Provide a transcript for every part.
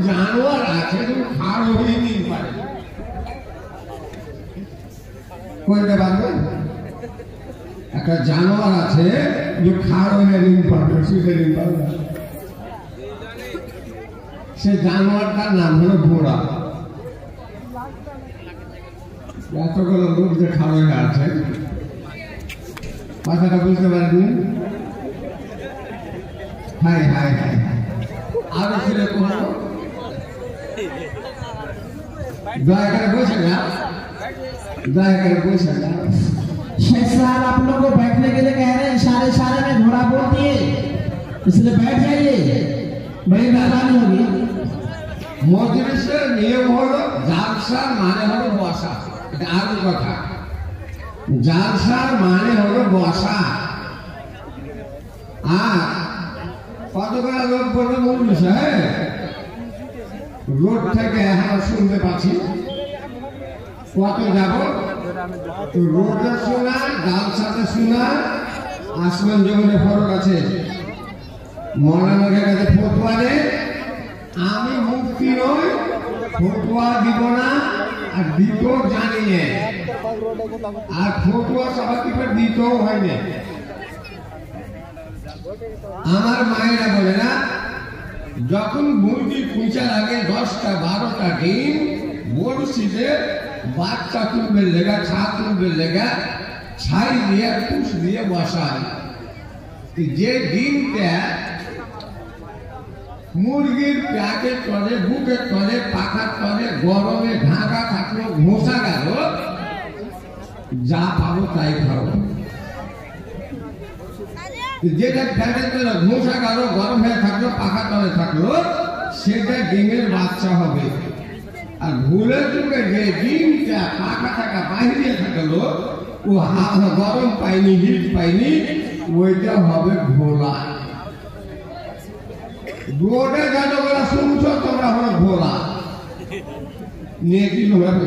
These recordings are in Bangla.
জানোয়ার আছে তুমি খাড় হয়ে নিয়ে পারে কইতে পারবে একটা জানোয়ার আছে যে খাড় হয়ে নিয়ে পারবে শুধু নিয়ে পারবে সে জানোয়ারটার নাম হলো ঘোড়া এতগুলো লোক যে খাড় হয়ে আছে কথাটা বুঝতে পারেনি হাই হাই হাই আরো ফিরে কোনো दया कर पूछ सकता शेख साहब आप लोग को बैठने के लिए कह रहे हैं इशारे इशारे में घोड़ा बोल दिए इसलिए बैठ जाइए बड़ी मेहरबानी होगी मजलिसेर नियम हलो जालसार माने हलो बसा এটা আর কথা জালসার মানে হলো বসা আর কতগুলো লোক বলতে মূল সাহেব রোড থেকে এখন শুনতে পাচ্ছি কত যাব রোডে শোনা জালসাতে শোনা আসমান জমিনে ফরক আছে মৌলানার কাছে ফতোয়া দে আমি মুফতি নই ফতোয়া দিব না আর দিতেও জানি না আর ফতোয়া সবাইকে দিতেও হয় না আমার মায়েরা বলে না যখন মুরগি কুঁচা লাগে 10টা 12টা ডিম বড়শিতে বাচ্চা তুলবে লেগা ছা তুলবে লেগা ছাই দিয়ে কুশ দিয়ে বসায় যে ডিমটা মুরগির প্যাকের তলে বুকের তলে পাখার তলে গরমে ঢাকা থাকলো ঘোষা গেল যা পাবো তাই খাবো যেটা প্যাকের তলে ঘোষা গেল গরম হয়ে থাকলো পাখার তলে থাকলো সেটা ডিমের বাচ্চা হবে আর ভুলে চুকে যে ডিমটা পাখা থাকা বাইরে থাকলো ও গরম পাইনি হিট পাইনি ওইটা হবে ঘোলা গোটে যতগুলো শুনছো তোমরা হলো ঘোলা নিয়ে কি হবে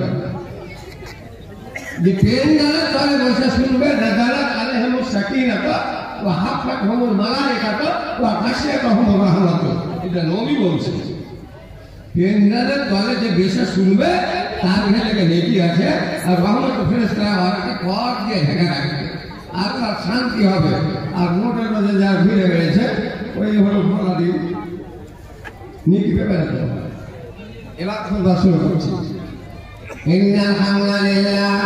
যে ট্রেন গেলে তলে বসে শুনবে রেজালা কালে হলো সাকিনাত ও হাফাত হলো মালাইকাত ও গাশিয়াত হলো রাহমাত এটা নবী বলছে ট্রেন গেলে তলে যে বেশি শুনবে তার ভেতরে নেকি আছে আর রহমত ফেরেশতারা ওকে পথ দিয়ে ঢেকে রাখবে আর তার শান্তি হবে আর মোটের মধ্যে যা ঘুরে বেড়েছে ওই হলো ঘোলা দিয়ে নীতি পেপারে এবার খোদা শুরু করছি ইন্নাল হামদুলিল্লাহ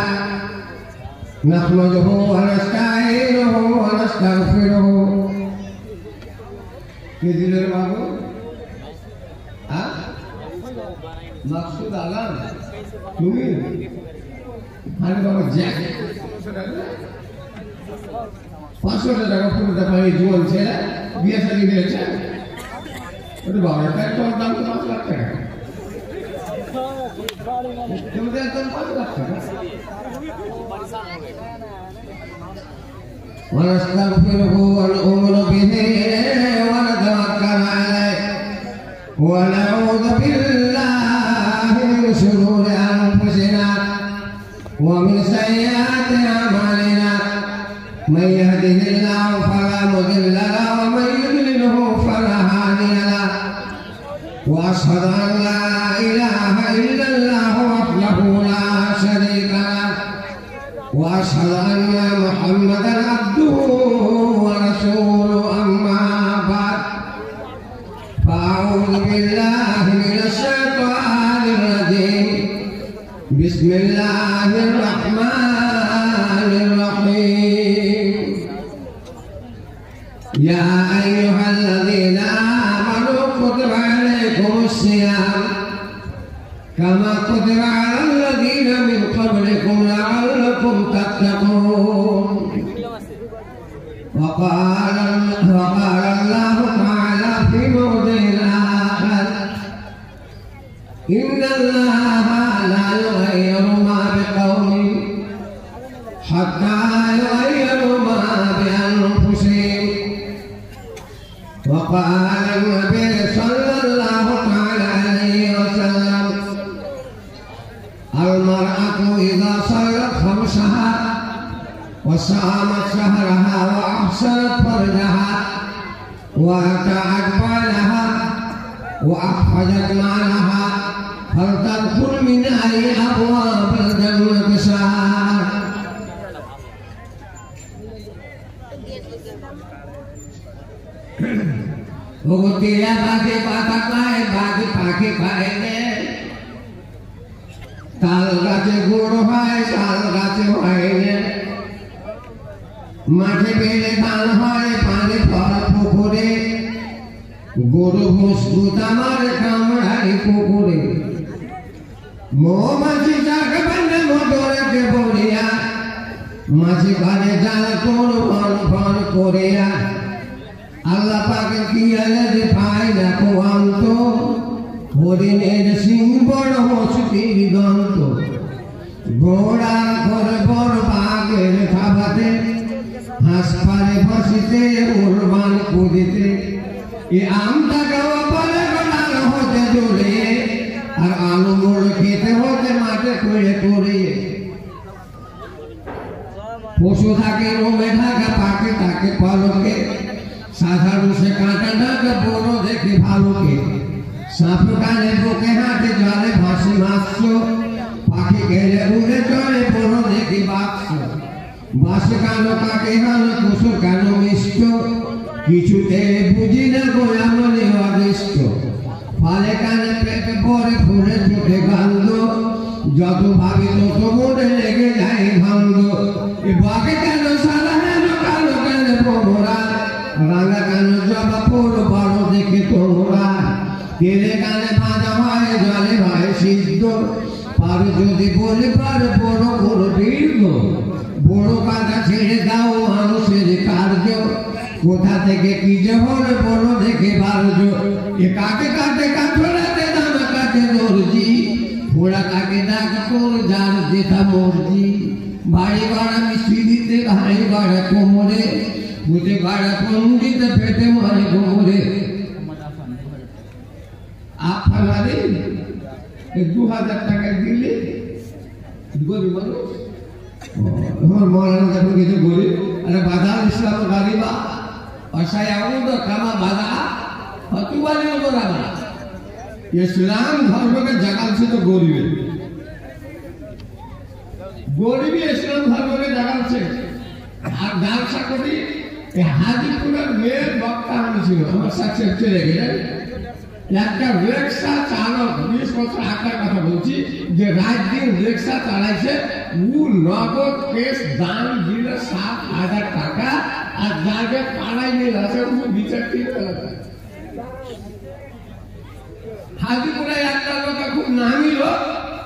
নাহমাদুহু ওয়া নাস্তাঈনুহু ওয়া নাস্তাগফিরুহু কে দিলের বাবু মাকসুদ আলম তুমি আরে বাবা জ্যাক 500 টাকা পুরো টাকা এই জোয়ান ছেলে বিয়ে শাদী হয়েছে ওরে বাবা পেট্রোল দাম তো 5 লাখ টাকা তুমি তো একদম 5 লাখ টাকা ونستغفره ونؤمن به ونتوكل عليه ونعوذ بالله من شرور أنفسنا ومن سيئات أعمالنا من يهده الله فلا مضل له ومن يضلله فلا هادي له وأشهد أن لا إله إلا الله وحده لا شريك له وأشهد أن محمدا عبده ورسوله أما بعد فأعوذ بالله من الشيطان الرجيم بسم الله الرحمن الرحيم يا أيها الذين آمنوا كتب عليكم الصيام كما كتب على الذين من قبلكم لعلكم تتقون وقال الله تعالى في موضع آخر إن الله لا يغير ما بقوم حتى يغيروا ما بأنفسهم وقال النبي صلى الله عليه وسلم المرأة إذا صلت خمسها وصامت شهرها وأحسنت فرجها وأطاعت بالها وأخرجت مالها فلتدخل من أي أبواب الجنة شاءت Buktinya bagi patak lain bagi pagi baiknya tal gaji guru hai tal gaji lainnya মাঠে বেড়ে ধান হয় পানি ভরা পুকুরে গরু মুসগুত আমার কামড়াই পুকুরে মৌমাছি যাকে বান্ধে মধুরাকে বলিয়া মাছি ঘরে জাল তোর ফন ফন করিয়া আল্লাহ পাকে কি আলে পাই না কোয়ান্ত হরিণের সিং বড় মস্তির দন্ত ঘোড়া ঘরে বড় বাঘের খাবাতে হাঁস পারে বসিতে উড়বান কুদিতে এ আমটা গাওয়া পারে গোলাল হতে জোরে আর আলু মোড় খেতে হতে মাঠে করে করে পশু থাকে রোমে ঢাকা পাকে তাকে পালকে সাধারণ সে কাঁটা ঢাকা বড় দেখে ভালোকে সাপ কানে বুকে হাঁটে জলে ভাসি মাছ পাখি গেলে উড়ে চলে বড় দেখে বাক্স বাস কানো কাকে হানো কুসু কানো মিষ্ট কিছুতে বুঝি না গোলাম অদৃষ্ট ফলে কানে পেটে পরে ফুলে চোখে গন্ধ যত ভাবি তত মোড়ে লেগে যায় ভঙ্গ এ বাকে কেন সারা হেন কালো কেন পোমরা রাঙা কানো জবা পোড় বড় দেখে তোমরা তেলে কানে ভাজা হয় জলে হয় সিদ্ধ পারো যদি বলে পারে বড় বড় দীর্ঘ বড় কাটা ছেড়ে দাও মানুষের কার্য কোথা থেকে কি যে হলে বড় দেখে বারজ এ কাকে কাটে কাঠরাতে দাম কাটে দর্জি ঘোড়া কাকে ডাক তোর যার যেটা মর্জি বাড়ি ভাড়া মিষ্টি দিতে ভাই ভাড়া কোমরে বুঝে ভাড়া পন্ডিতে পেটে মারে কোমরে আপনারে 2000 টাকা দিলে গরিব মানুষ আমার মৌলানা যখন কিছু বলি আরে বাজার ইসলাম গারিবা অসায়াউদ কামা বাজা হতুবানি ওরা ইসলাম ধর্মকে জাগালছে তো গরিবী ইসলাম ধর্মকে জাগালছে আর ব্যবসা করি হাজিপুরের মেয়ের বক্তা আমি ছিল আমার সাথে চলে গেলেন একটা রিক্সা চালক 20 বছর আগের কথা বলছি যে রাত দিন রিক্সা চালাইছে ও নগদ কেস দাম দিল 7,000 টাকা আর যাকে পাড়াই নিয়ে আছে ও বিচার ঠিক করে হাজিপুরে একটা লোক খুব নামিল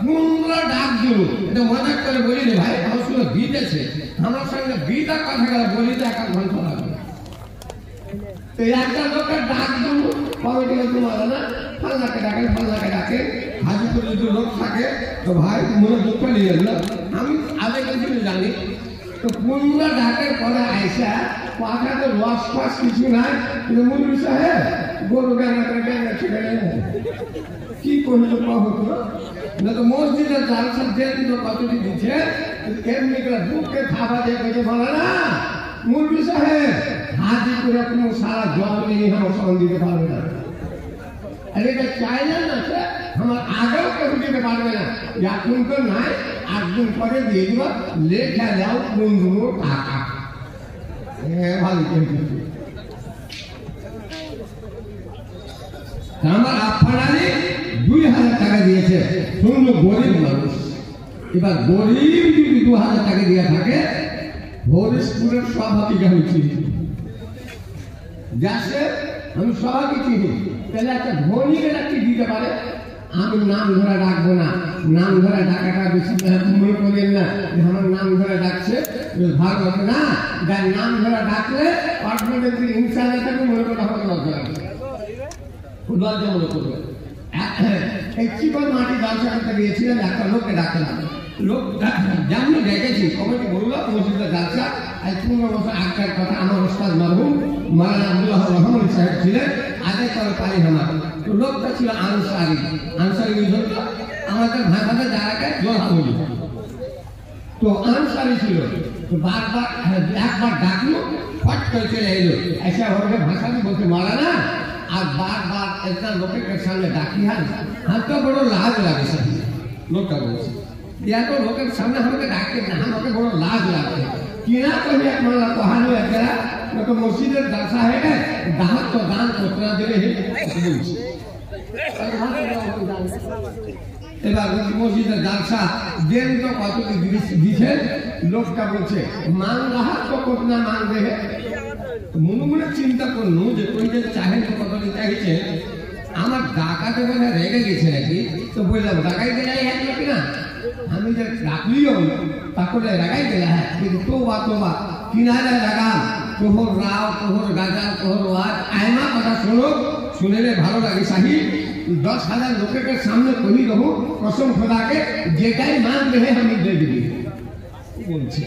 পুনরা ডাক দিল এটা মজা করে বলি রে ভাই হাউসগুলো দিতেছে আমার সঙ্গে বিটা কথা গেলে বলি তো 1 ঘন্টা লাগবে তো একটা লোকের ডাক দিল কমিটিকে তোমার না ফাল্লাকে ডাকে হাজিপুরে যদি লোক থাকে তো ভাই মনে দুঃখ নিয়ে না আমি আগে কিছু জানি তো পুনরা ডাকের পরে আইসা পাখাতে লস ফাস কিছু নাই কিন্তু মুরবি সাহেব গরু গানা ছেড়ে কি করলো হতো না তো মসজিদের জালসা যে দিল কতটি দিচ্ছে কেমনি করে বুককে খাওয়া দিয়ে কেটে বলে না মুরবি সাহেব হাজিপুরে কোনো সারা জল নিয়ে আমার সঙ্গে দিতে পারবে না আর এটা চাইলে না আমার আগেও কেউ দিতে পারবে না এখন তো নাই 8 দিন পরে দিয়ে দিব লেখা দাও 15 টাকা ভালো আমার আপনারে 2000 টাকা দিয়েছে শুনল গরিব মানুষ এবার গরিব যদি 2000 টাকা দিয়ে থাকে হরিশপুরের সভাপতি আমি চিনি যাচ্ছে আমি সভাপতি চিনি তাহলে একটা ধনী এরা কি দিতে পারে আমি নাম ধরে ডাকবো না নাম ধরে ডাকাটা বেশি মনে করেন না আমার নাম ধরে ডাকছে ভালো হবে না যার নাম ধরে ডাকলে অর্থনীতি ইনসানিয়াতকে মনে করা হবে লজ্জা মনে করবে এই চিকন মাটি ব্যবসা করতে গিয়েছিলেন একটা লোককে ডাকলাম লোক যেমন ডেকেছি কমিটি বললো মসজিদের ব্যবসা আজ 15 বছর আগের কথা আমার ওস্তাদ মরহুম মাওলানা আব্দুল্লাহ রহমান সাহেব ছিলেন আগে করে পারি আমার তো লোকটা ছিল আনসারি বুঝলো আমাদের ভাষাতে যারাকে জোড়া বলি তো আনসারি ছিল তো বারবার একবার ডাকলো ফট করে চলে এলো এসে আমাকে ভাষাতে বলতে মাওলানা আর বারবার একটা লোকের সামনে ডাকি হাতে বড় লাজ লাগে সাথে লোকটা বলছে এত লোকের সামনে আমাকে ডাকতে না আমাকে বড় লাজ লাগছে কিনা কবি এক মালা কহানো একরা তো মসজিদের দাসা है दाहत तो दान कोतरा देवे है বলছে এবার মসজিদের দাসা দেন তো কত দিছে লোকটা বলছে মান रहा तो कितना मांग दे है মনে মনে চিন্তা করলো যে কই যে চাহেন তো কত চাইছে আমার ডাকাতে বলে রেগে গেছে নাকি তো বললাম ডাকাইতে যাই এক লোক না আমি যে রাখলিও তাহলে লাগাই দিলা হ্যাঁ কিন্তু তোবা কিনারে লাগাম তোহর রাও তোহর গাজা তোহর ওয়াজ আয়মা কথা শুনলে ভালো লাগে শাহি 10,000 লোকের সামনে কহি দেবো কসম খোদাকে যেটাই মান দেহে আমি দিয়ে দিবি বলছি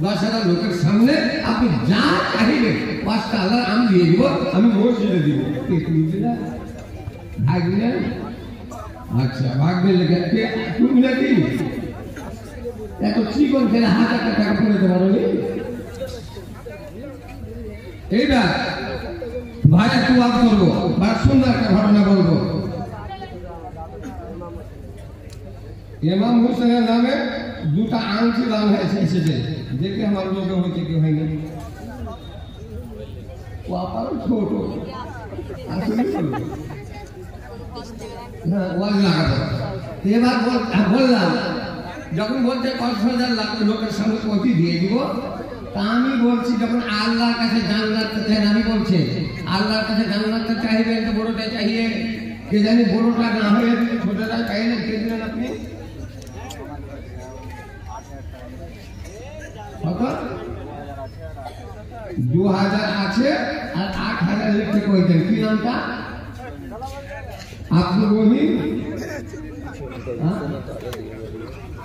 10,000 লোকের সামনে আপনি যা চাইবেন 5টা আল্লাহর আম দিয়ে দিব আমি মসজিদে দিব ভাগলে আচ্ছা ভাগলে লেগে তুমি নাকি এত চিকন খেলে 1,000 টাকা পড়ে দিতে পারো এইটা ভাই একটু আপ করবো বা সুন্দর একটা ঘটনা বলবো ইমাম হুসেনের নামে 2টা আংটি দাম হয়েছে এসেছে দেখে আমার লোকে হয়েছে কি হয়নি ও আপার ছোট আসলে না ওয়াজ লাগাবো এবার বললাম যখন বলতে 5,000 লোকের সামনে কতি দিয়ে দিব তা আমি বলছি যখন আল্লাহর কাছে জান্নাত চাই আমি বলছি আল্লাহর কাছে জান্নাত চাইবেন তো বড়টা চাইয়ে কে জানি বড়টা না হয়ে ছোটটা চাইলে কে দিলেন আপনি কত 2,000 আছে আর 8,000 লিখতে কইতেন কি নামটা আব্দুল রহিম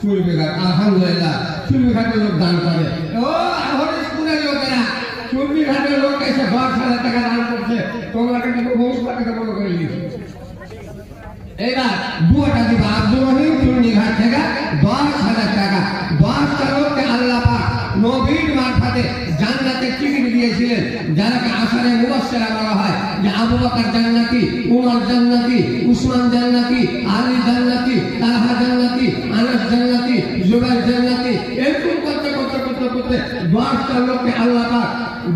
চুলবিঘাট আলহামদুলিল্লাহ চুলবিঘাটের লোক দান করে ও এখন স্কুলের লোকেরা চুলবিঘাটের লোক এসে 10,000 টাকা দান করছে তোমরা কিন্তু বহু টাকা বড় করে নিয়েছে এইবার দুটা দিবা আব্দুল রহিম চুলবিঘাট থেকে 10,000 টাকা 10টা লোককে আল্লাহ পাক নবীর মারফতে জান্নাতের টিকিট দিয়েছিলেন যারাকে আশারে মুবাশশিরা বলা হয় যে আবু বকর জান্নাতি উমর জান্নাতি উসমান জান্নাতি আলী জান্নাতি তালহা জান্নাতি আনাস জান্নাতি জুবাইর জান্নাতি এরকম করতে 10টা লোককে আল্লাহ পাক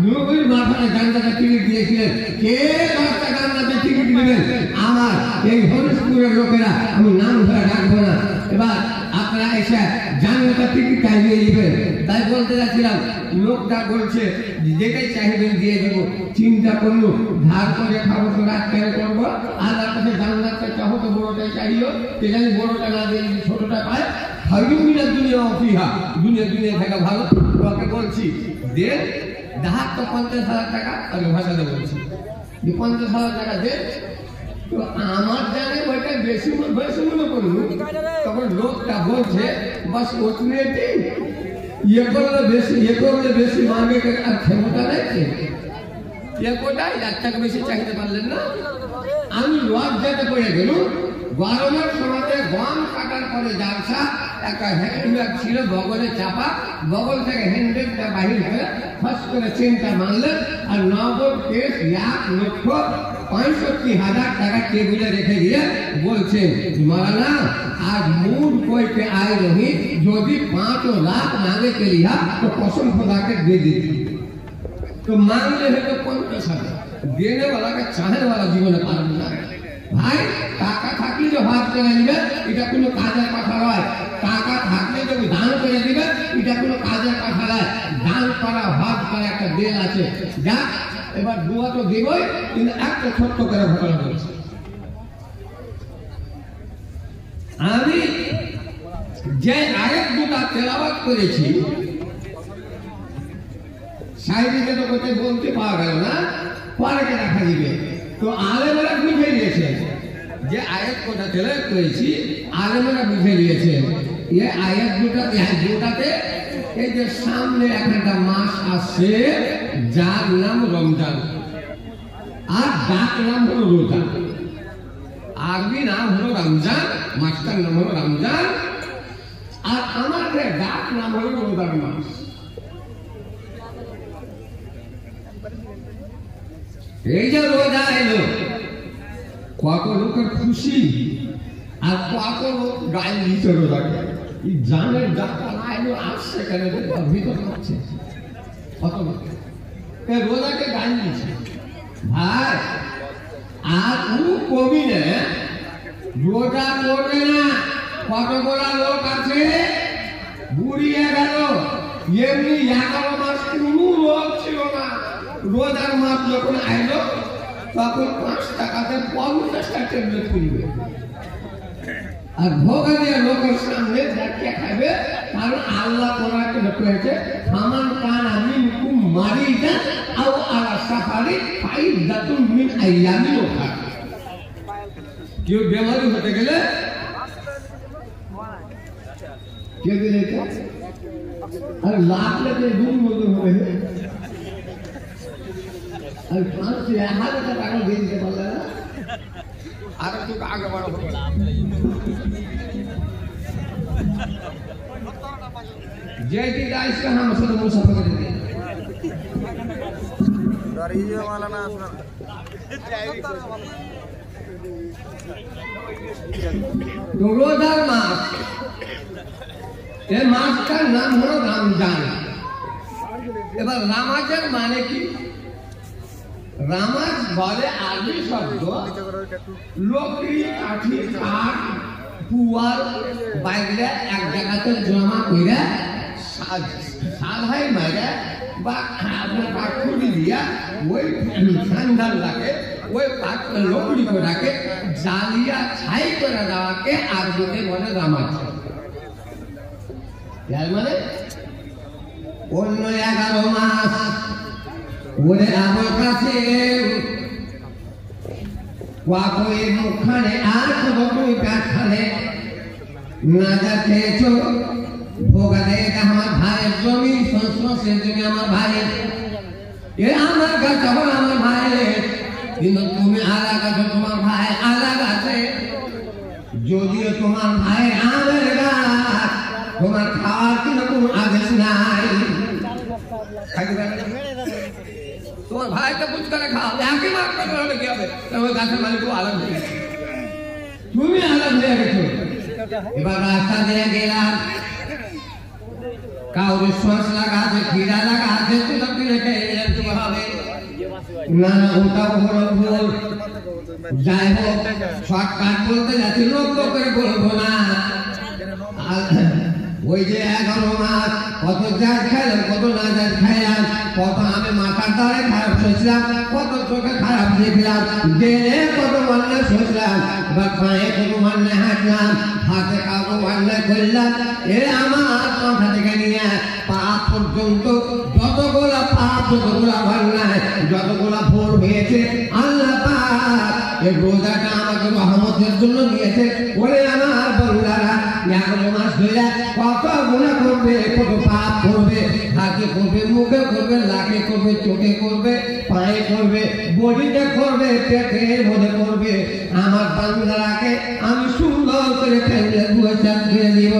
নবীর মারফতে জান্নাতের টিকিট দিয়েছিলেন কে 10টা জান্নাতের টিকিট দিবেন আমার এই হরিশপুরের লোকেরা আমি নাম ধরে ডাকবো না এবার আপনারা এসে জান্নাতের টিকিট চাইয়ে দিবেন তাই বলতে যাচ্ছিলাম লোকটা বলছে যেটাই চাইবেন দিয়ে দেব চিন্তা করলো ধার করে খাবো তো রাত কেন করবো আল্লাহর কাছে জান্নাতটা চাহো তো বড়টাই চাইও কে জানি বড়টা না দিয়ে ছোটটা পায় হাইরুমিনা দুনিয়া অফিহা দুনিয়া থাকা ভালো ওকে বলছি দে ধার তো 50,000 টাকা আমি ভাষাতে বলছি যে 50,000 টাকা দে তো আমার জানে ওইটা বেশি মনে করলো তখন লোকটা বলছে বাস ওটনেটি ये করলে বেশি মাঙ্গে আর ক্ষমতা নেই কোটাই 1 টাকা বেশি চাইতে পারলেন না আমি লজ যেতে পড়ে গেল গরমের সময়তে গম কাটার পরে জালসা একটা হ্যান্ডব্যাগ ছিল বগলে চাপা বগল থেকে হ্যান্ডব্যাগটা বাহির হয়ে ফাঁস করে চেনটা মারলেন আর নগদ কেস 1,65,000 টাকা টেবিলে রেখে দিয়ে বলছেন মারানা आज मूड कोई पे आए नहीं जो भी 5 लाख मांगे के लिया तो कसम खुदा के दे दीजिए तो मांगते हैं तो 50,000 देने वाला का चाहने वाला जीवन पार ना भाई টাকা থাকলে যে ভাত করে দিবে এটা কোনো কাজের কথা নয় টাকা থাকলে যদি দান করে দিবে এটা কোনো কাজের কথা নয় দান করা ভাত করা একটা দেল আছে যা এবার দুয়া তো দিবই কিন্তু একটা ছোট্ট করে ঘটনা বলছি আমি যে আয়াত দুটা তেলাওয়াত করেছি সাহিত্যে তো কোথায় বলতে পাওয়া গেল না পরে দেখা দিবে তো আলেমেরা বুঝে নিয়েছে যে আয়াত কোটা তেলাওয়াত করেছি আলেমেরা বুঝে নিয়েছে এই আয়াত দুটাতে এই যে সামনে একটা মাস আসছে যার নাম রমজান আর ডাক নাম হলো রোজা আরবি নাম হলো রমজান মাসটার নাম হলো রমজান আর আমাদের ডাক নাম হলো রোজার মাস এই যে রোজা এলো কত লোকের খুশি আর কত লোক গায়ে নিচে রাখে এই জানের ডাক্তার আইলো আসছে কেন ভিতর করছে কত লোক রোজাকে গায়ে দিচ্ছে ভাই আর কোনো কবি না রোজা করবে না কতগুলা লোক আছে বুড়িয়ে গেল এমনি 11 মাস কোনো লোক ছিল না রোজার মাস যখন আইলো তখন 5 টাকাতে 50টা ট্যাবলেট কিনবে আর ভোগা দিয়ে লোকের সামনে দেখিয়ে খাবে কারণ আল্লাহ কোরআনে লিখেছে ফামান কানা মিনকুম মারিদান আও আলা সাফারি ফাইদাতুন মিন আইয়ামিন উখরা কেউ বেমারি হতে গেলে কে দিলে আর লাখ লেগে দুই মজুর হবে আর 5,000 টাকা দিয়ে দিতে পারলে না আর একটু আগে বড় হবে जैसे गाइस का हम सब मुसाफिर कर देंगे डरिए वाला ना सुना तो रोज़ार मास ये मास का नाम है रमजान এবার রামাজান মানে কি রামাজ বলে আরবি শব্দ লকড়ি কাঠি কাঠ পুয়ার বাইরে এক জায়গাতে জমা করে সাধাই মারে বা আপনার কাঠুরি দিয়া ওই ঠান্ডার লাগে ওই লকড়ি কোটাকে জ্বালিয়া ছাই করে দেওয়াকে আরবিতে বলে রামাজ মানে অন্য 11 মাস ওরে আমার কাছে ওই মুখখানে আর কতটুকু কাঠালে না যা খেয়েছ ভোগালে এটা আমার ভাইয়ের জমি সংস্পর্শের জমি আমার ভাইয়ের এ আমার কাছে আমার ভাইয়ের কিন্তু তুমি আলাদা আছো তোমার ভাই আলাদা আছে যদিও তোমার ভাই আমার গাছ তোমার খাওয়ার কিন্তু কোনো আদেশ নাই তোমার ভাইটা বুঝ করে খাও একই মার করে হলে কি হবে তোমার গাছের মালিক আলাদা হয়ে গেছে তুমি আলাদা হয়ে গেছো এবার রাস্তা দিয়ে গেলাম কাউরে শ্বাস লাগা আছে খিদা লাগা আছে তো কিনে খেয়ে তুমি হবে না না ওটা বড় ভুল যাই হোক শর্টকাট বলতে যাচ্ছি লোক করে বলবো না ওই যে 11 মাস কত জাত খাইলাম কত না জাত খাইলাম কত আমি মাথার দ্বারে খারাপ শুনছিলাম কত চোখে খারাপ দেখলাম দেহে কত মান্না শুনছিলাম বা পায়ে কত মান্না হাঁটলাম হাতে কাউকে মান্না করলাম এ আমার মাথা থেকে নিয়ে পা পর্যন্ত যতগুলা পাপ যতগুলা মান্নায় যতগুলা ভুল হয়েছে আল্লাহ পাক এই রোজাটা আমাকে রহমতের জন্য নিয়েছে ওরে আমার বন্ধুরা 11 মাস ধরে কত গুনাহ করবে কত পাপ করবে হাতে করবে মুখে করবে নাকে করবে চোখে করবে পায়ে করবে বডিতে করবে পেটের মধ্যে করবে আমার বান্দারাকে আমি সুন্দর করে ফেলে বুঝা দিয়ে দিব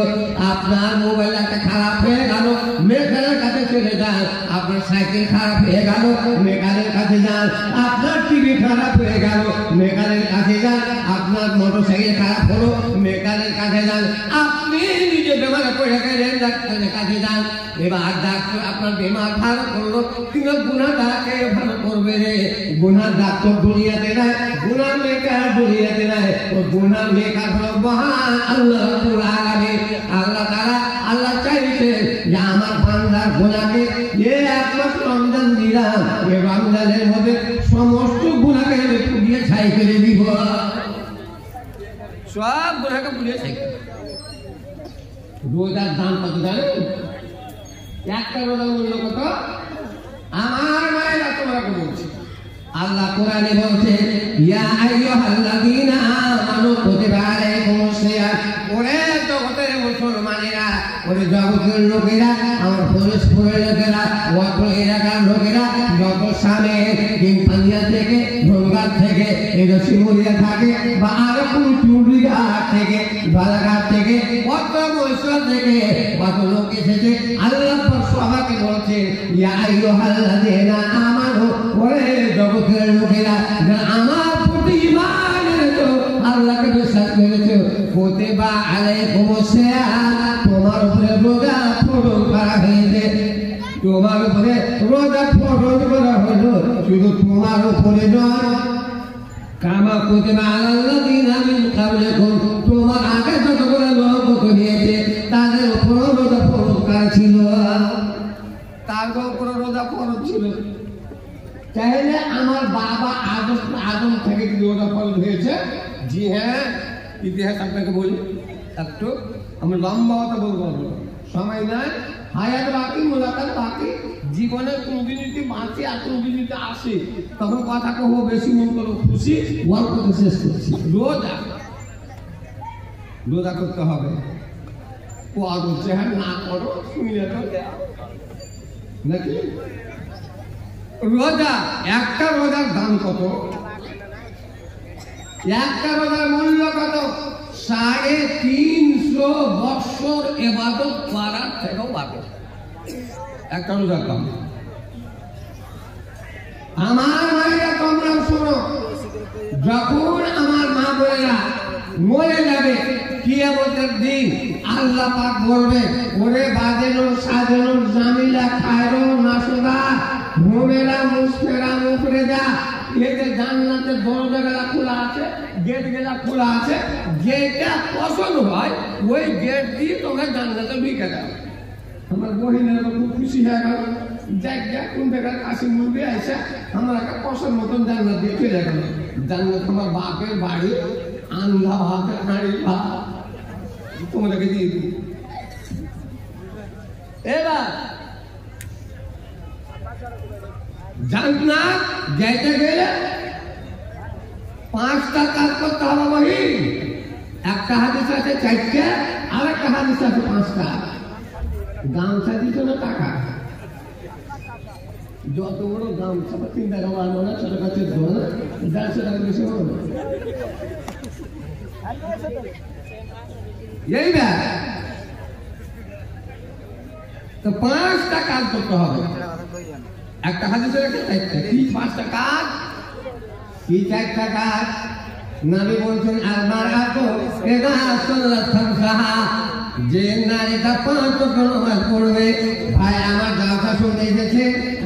আপনার মোবাইলটা খারাপ হয়ে গেল মেকারের কাছে চলে যান আপনার সাইকেল খারাপ হয়ে গেল মেকারের কাছে যান আপনার টিভি খারাপ হয়ে গেল মেকারের কাছে যান আপনার মোটরসাইকেল খারাপ হলো মেকারের কাছে যান আপনি নিজে বেমারে পড়ে গেলেন ডাক্তারের কাছে যান এবার ডাক্তার আপনার বেমার ভালো করলো কিন্তু গুনাহটাকে ভালো করবে রে গুনাহ ডাক্তার দুনিয়াতে নাই গুনাহ মেকার দুনিয়াতে নাই ও গুনাহ মেকার হলো মহান আল্লাহ রাব্বুল আলামিন আল্লাহ তাআলা আল্লাহ চাইছে যে আমার বান্দার গুনাহকে একমাত্র রমজান দিলাম এই রমজানের মধ্যে সমস্ত গুনাহকে পুড়িয়ে ছাই করে দিব সব গুনাহকে পুড়িয়ে ছাই করে রোজার দাম কত জানেন একটা রোজার মূল্য কত আমার মায়েরা তোমাকে বলছে আল্লাহ কোরআনে বলছে ইয়া আইয়ুহাল্লাযীনা আমানু কুতিবা আলাইকুমুস সিয়াম ওরে জগতের মুসলমানেরা ওরে জগতের লোকেরা আমার ফরিদপুরের লোকেরা ওয়াক্র এলাকার লোকেরা যত সামনে কিংপানিয়া থেকে ধনবাদ থেকে এরসিমুলিয়া থাকে বা আরো কোন চুড়িঘাট থেকে বালাঘাট থেকে কত মৈশর থেকে কত লোক এসেছে আল্লাহ সবাইকে বলছে ইয়া আইয়ুহাল্লাযীনা আমানু ওরে জগতের লোকেরা আমার প্রতি ঈমান কুতিবা আলাইকুমুস সিয়াম, তোমার উপরে রোজা ফরজ করা হয়েছে। তোমার উপরে রোজা ফরজ করা হলো, শুধু তোমার উপরে নয়, কামা কুতিবা আলাল্লাযিনা মিন ক্বাবলিকুম, তোমার আগে যতগুলো লোক হয়েছে তাদের উপর রোজা ফরজ করা ছিল, তার উপর রোজা ফরজ ছিল। তাহলে আমার বাবা আদম থেকে কি রোজা ফরজ হয়েছে? জি হ্যাঁ, ইতিহাস আপনাকে বলি একটু, আমি লম্বা কথা বলবো, সময় নাই, হায়াত বাকি, মোলাকাত বাকি, জীবনে কোনদিন যদি বাঁচি আর কোনদিন যদি আসে তখন কথা কব বেশি, মন করো খুশি, গল্পটা শেষ করছি। রোজা করতে হবে, কোয়া বলছে হ্যাঁ না করো, শুনে তো নাকি? রোজা, একটা রোজার দাম কত? একটা রোজার মূল্য কত? 350 বছর ইবাদত করার থেকেও বাকি একটা রোজার দাম। আমার মায়েরা তোমরা শোনো, যখন আমার মা বোনেরা মরে যাবে কিয়ামতের দিন, আল্লাহ পাক বলবে, ওরে বাজেনো সাজেনো জামিলা খায়রো নাসুদা মোমেরা মুসফেরা মুফরেদা, এতে জান্নাতের দরজাগুলা খোলা আছে, গেট গুলা খোলা আছে, যেটা পছন্দ হয় ওই গেট দিয়ে তোমরা জান্নাতে ঢুকে যাও। আমার বহিনের খুব খুশি হয়ে গেল, জায়গা কোন জায়গার কাছে মুরগি আসে আমার একটা পছন্দ মতন জান্নাত দিয়ে চলে গেল। জান্নাত আমার বাপের বাড়ি, আন্লা ভাতের হাঁড়ি ভাত তোমাদেরকে দিয়ে দিই। এবার জান্নাত যেতে গেলে 5টা কাজ করতে হবে বহি। একটা হাদিস আছে 4টা, আর একটা হাদিস আছে 5টা। গামছা দিত না টাকা, যত বড় গামছা 3 টাকা বাড়বো না, 6 টাকা 14 না, 150 টাকা বেশি হবে না। এই ব্যাগ তো 5টা কাজ করতে হবে। একটা হাদিসের একটা 4টা, কি 5টা কাজ? কি 4টা কাজ? নবী বলছেন আল-মারআতু ইযা সাল্লাত খামসাহা, যে নারীটা 5 ওয়াক্ত নামাজ পড়বে। ভাই আমার জালসা শুনতে এসেছে,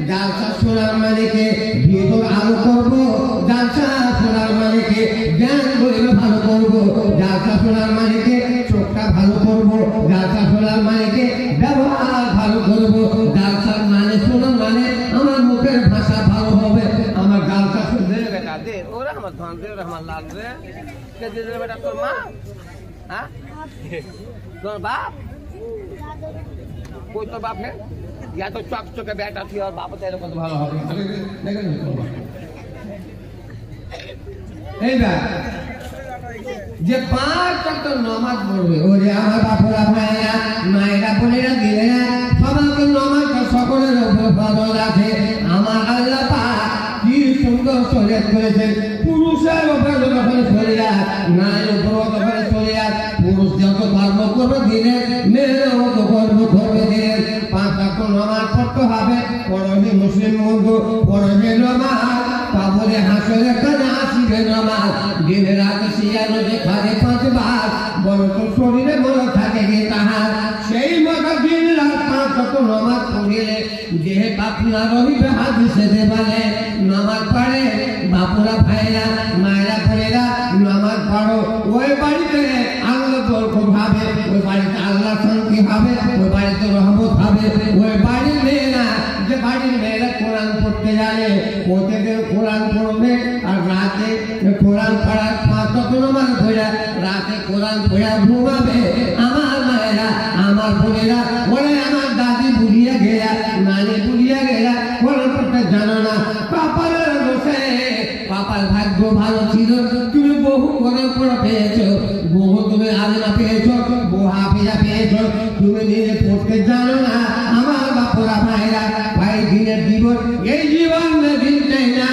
জালসা শোনার মানে কি ভিতর আলো করবো, জালসা শোনার মানে কি জ্ঞান বলবে ভালো করবো, জালসা শোনার মানে কি চোখটা ভালো করবো, জালসা শোনার মানে কি ব্যবহার ভালো করবো, জালসার মানে শোনার মানে আমার মুখের ভাষা ভালো হবে। আমার জালসা শুনতে বেটা দে ওরা আমার ধান দে, ওরা আমার লাল দে, কে দে বেটা তোর মা, হ্যাঁ তোর বাপ, कोई तो बाप है या तो चौक चौके बेटा थी और बाप तेरे को तो भालो হবে। এইবার যে 5 ওয়াক্ত নামাজ পড়বে, ওরে আমার বাপরা ভাইরা মায়েরা বোনেরা দিলেরা সবাইকে নামাজটা সকলের উপর ফরজ আছে। আমার আল্লাহ পাক কি সুন্দর শরীয়ত করেছেন, পুরুষের উপরে যখন শরীয়ত, নারীর উপর যখন শরীয়ত, পুরুষ যত কর্ম করবে দিনে, মেয়েরাও তত কর্ম করবে দিনে। 5 ওয়াক্ত নামাজ পড়তে হবে। পড়বে মুসলিম বন্ধু, পড়বে নামাজ, কবরে হাসরে কাজা আসিবে নামাজ, দিনে রাতে সিয়ানো যেখানে 5 বার, বড় তো শরীরে বড় থাকে গে তাহার। সেই মতো দিন রাত 5 ওয়াক্ত নামাজ পড়িলে যে বাপুরা রহিবে হাদিসে দেবালে নামাজ পড়ে। বাপুরা ভাইরা মায়েরা বোনেরা নামাজ পড়ো, ওই বাড়িতে আল্লাহ বরকত হবে, ওই বাড়িতে আল্লাহ শান্তি হবে, ওই বাড়িতে রহমত হবে। ওই বাড়ির মেয়েরা, যে বাড়ির মেয়েরা কোরআন পড়তে জানে, প্রত্যেকের কোরআন পড়বে, আর রাতে কোরআন পড়ার 5 ওয়াক্ত নামাজ পড়ে রাতে কোরআন পড়ে ঘুমাবে। আমার মায়েরা আমার বোনেরা, ওরে আমার দাদি বুড়িয়া গেলা, নানি বুড়িয়া গেলা, কোরআন পড়তে জানো না, কপালের দোষে, কপাল ভাগ্য ভালো ছিল, তুমি বহু কোরআন পড়া পেয়েছো, বহু তুমি আলেমা পেয়েছো, বহু হাফিজা পেয়েছো, তুমি নিজে পড়তে জানো না। আমার বাপরা ভাইরা, ভাই দিনের জীবন, এই জীবন দিন চাই না,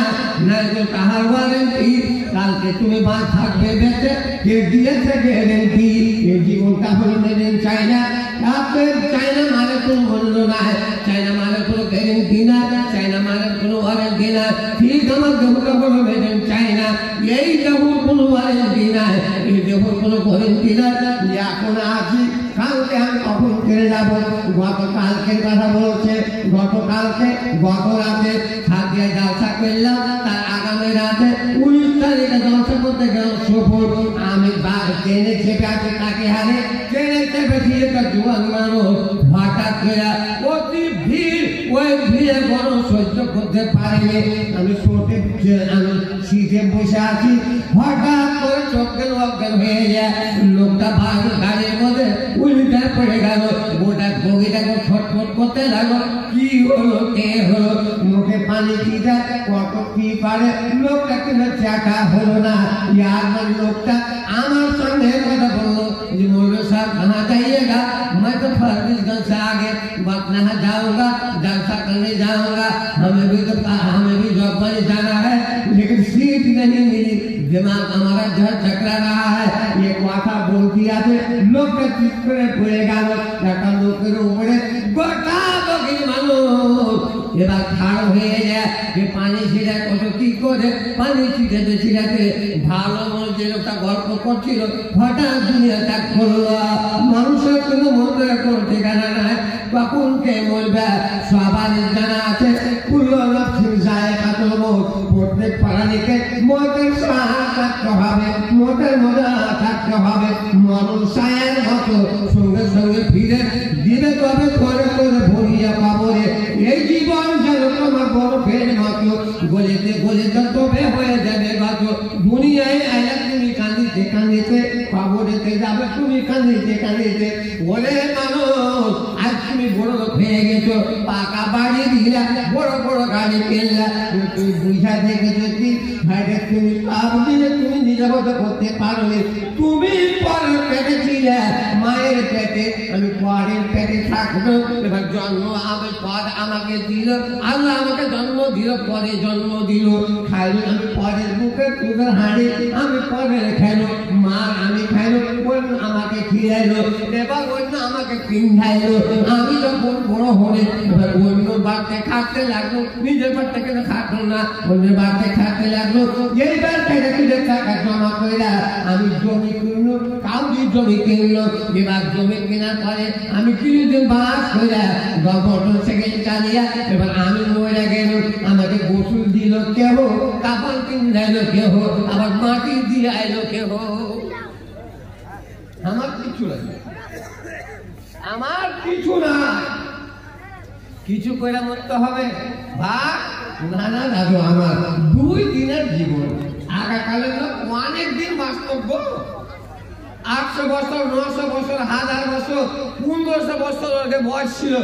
না তো তাহার ওয়ারেন্টি, কালকে তুমি বাঁচ থাকবে বেঁচে, কে দিয়েছে গ্যারেন্টি এই জীবনটা হলো মেড ইন চায়না। আপনার চায়না মানে কোনো মূল্য নাই, চায়না মানে কোনো গ্যারেন্টি না, চায়না মানে কোনো ওয়ারেন্টি না। ঠিক আমার দেহটা হলো মেড ইন চায়না, এই দেহর কোনো ওয়ারেন্টি নাই, এই দেহর কোনো গ্যারেন্টি নাই। এখন আছি, কালকে আমি কখন ফিরে যাবো? গতকালকে কথা বলছে, গতকালকে গত রাতে সাদিয়া জলসা করলাম, তার আগামী রাতে 19 তারিখে জলসা করতে গেলাম সফর। আমি ট্রেনে চেপে আছি তাকে হারে, ট্রেনে চেপে দিয়ে একটা জোয়ান মানুষ হঠাৎ করে অতি ভিড়, ওই ভিড়ে গরম সহ্য করতে পারিনি। আমি আমি সিটে বসে আছি, হঠাৎ করে চোখের অজ্ঞান হয়ে যায়। লোকটা গাড়ির মধ্যে উল্টে পড়ে গেল, গোটা বগিটাকে ছটফট করতে লাগলো। কি হলো, কে হলো, মুখে পানি কি দেয়, কত কি পারে। লোকটা কিন্তু চাকা হলো না। ইয়ার লোকটা আমার সঙ্গে কথা বললো যে मौलवी साहब कहाँ जाइएगा? मैं तो फर्जिशगंज से आगे बतना जाऊंगा, जलसा करने जाऊंगा, हमें भी जॉब पर जाना है, लेकिन सीट नहीं मिली। दिमाग हमारा जो चकरा रहा है, ये কথা बोल दिया थे। लोग का चित करे पड़ेगा, টাকা লোকের উপরে গোটা বগি মানুষ এবার খাড় হয়ে যায় যে পানি ছিঁড়ে কত কি করে পানি ছিটাতে ছিটাতে ভালো মানুষ যে লোকটা গল্প করছিল হঠাৎ দুনিয়া ত্যাগ করলো। মানুষের কোনো মন্দিরে কোনো ঠিকানা নাই, কখন কে মরবে সবার জানা আছে। পুরো লক্ষ্মী যায় কাতল মোট, প্রত্যেক প্রাণীকে মোটের সাহায্য থাকতে হবে, মোটের মধ্যে থাকতে হবে। মরণ সায়ের মতো সঙ্গে সঙ্গে ফিরে দিবে, তবে করে করে ভরিয়া পাবরে। এই জীবন যেন তোমার বড় ফের মতো গলিতে গলিতে তবে হয়ে যাবে গত। দুনিয়ায় আয়া তুমি কাঁদিতে কাঁদিতে, পাবরেতে যাবে তুমি কাঁদিতে কাঁদিতে। ওরে মানুষ, আজ তুমি বড় লোক হয়ে গেছো, পাকা বাড়ি দিলা, বড় বড় গাড়ি কিনলা, তুমি বুঝা দেখেছো কি ভাইরে তুমি পাপ দিলে তুমি নিরাপদ করতে পারোনি। তুমি পরের পেটে ছিলে, মায়ের পেটে, আমি পরের পেটে থাকবো। এবার জন্ম আমি পর আমাকে দিল, আল্লাহ আমাকে জন্ম দিল, পরে জন্ম দিল। খাইলো আমি পরের বুকে, তোদের হাঁড়ি আমি পরের খাইলো, মার আমি খাইলো, অন্য আমাকে খিলাইলো, এবার অন্য আমাকে পিন্ধাইলো। আমি যখন বড় হলে এবার অন্য বাড়তে খাটতে লাগলো, নিজের বাড়তে কেন খাটলো না, অন্যের বাড়তে খাটতে লাগলো। এইবার থেকে টাকা জমা করে আমি জমি কিনলো, কাউরি জমি কিনলো। এবার জমি কেনার পরে আমি কিছুদিন বাস করে মোটর সাইকেল চালিয়ে এবার আমি মরে গেল। আমাকে গোসল দিল কেহ, কাপড় কিনাইলো কেহ, আবার মাটি দিয়ে আইলো কেহ। আমার কিছু নাই, আমার কিছু না, কিছু করে মরতে হবে ভাই না না দাদু। আমার 2 দিনের জীবন, আগাকালের লোক অনেক দিন বাস্তব্য, 800 বছর, 900 বছর, 1000 বছর, 1500 বছর বয়স ছিল।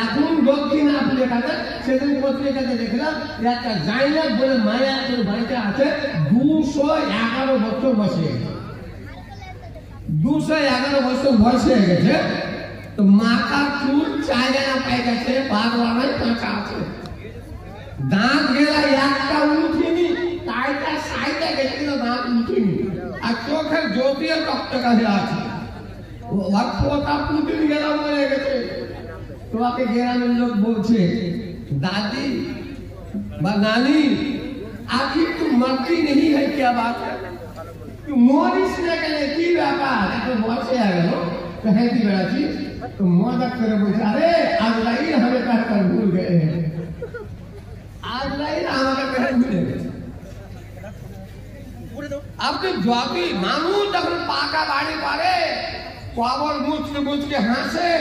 এখন দক্ষিণ আফ্রিকাতে সেদিন পত্রিকাতে দেখলাম একটা জাইনাব বলে মায়া বাড়িতে আছে, 211 বছর বয়স হয়ে গেছে, 211 বছর বয়স হয়ে গেছে। তো মাথার চুল চাইলে না পাই গেছে, বারবার কাঁচা আছে, দাঁত গেলা একটা উঠিনি, তাইটা সাইডে গেছিল দাঁত উঠিনি, আর চোখের জ্যোতিও টকটকা হয়ে আছে। ওর পোতা পুটিন গেলা মরে গেছে। তোমাকে গ্রামের লোক বলছে दादी नानी आखिर तुम मरती नहीं है, क्या बात है? तू मोरिस ने कहले की व्यापार तो बहुत से आ गए कहे की बड़ा चीज तो मदद करे बोले अरे आज लाई हमें कहकर भूल गए हैं, आज लाई हमें कहे भूल गए। আপনি জবি মানুষ যখন পাকা বাড়ি পারে কবর মুচকে হাসে,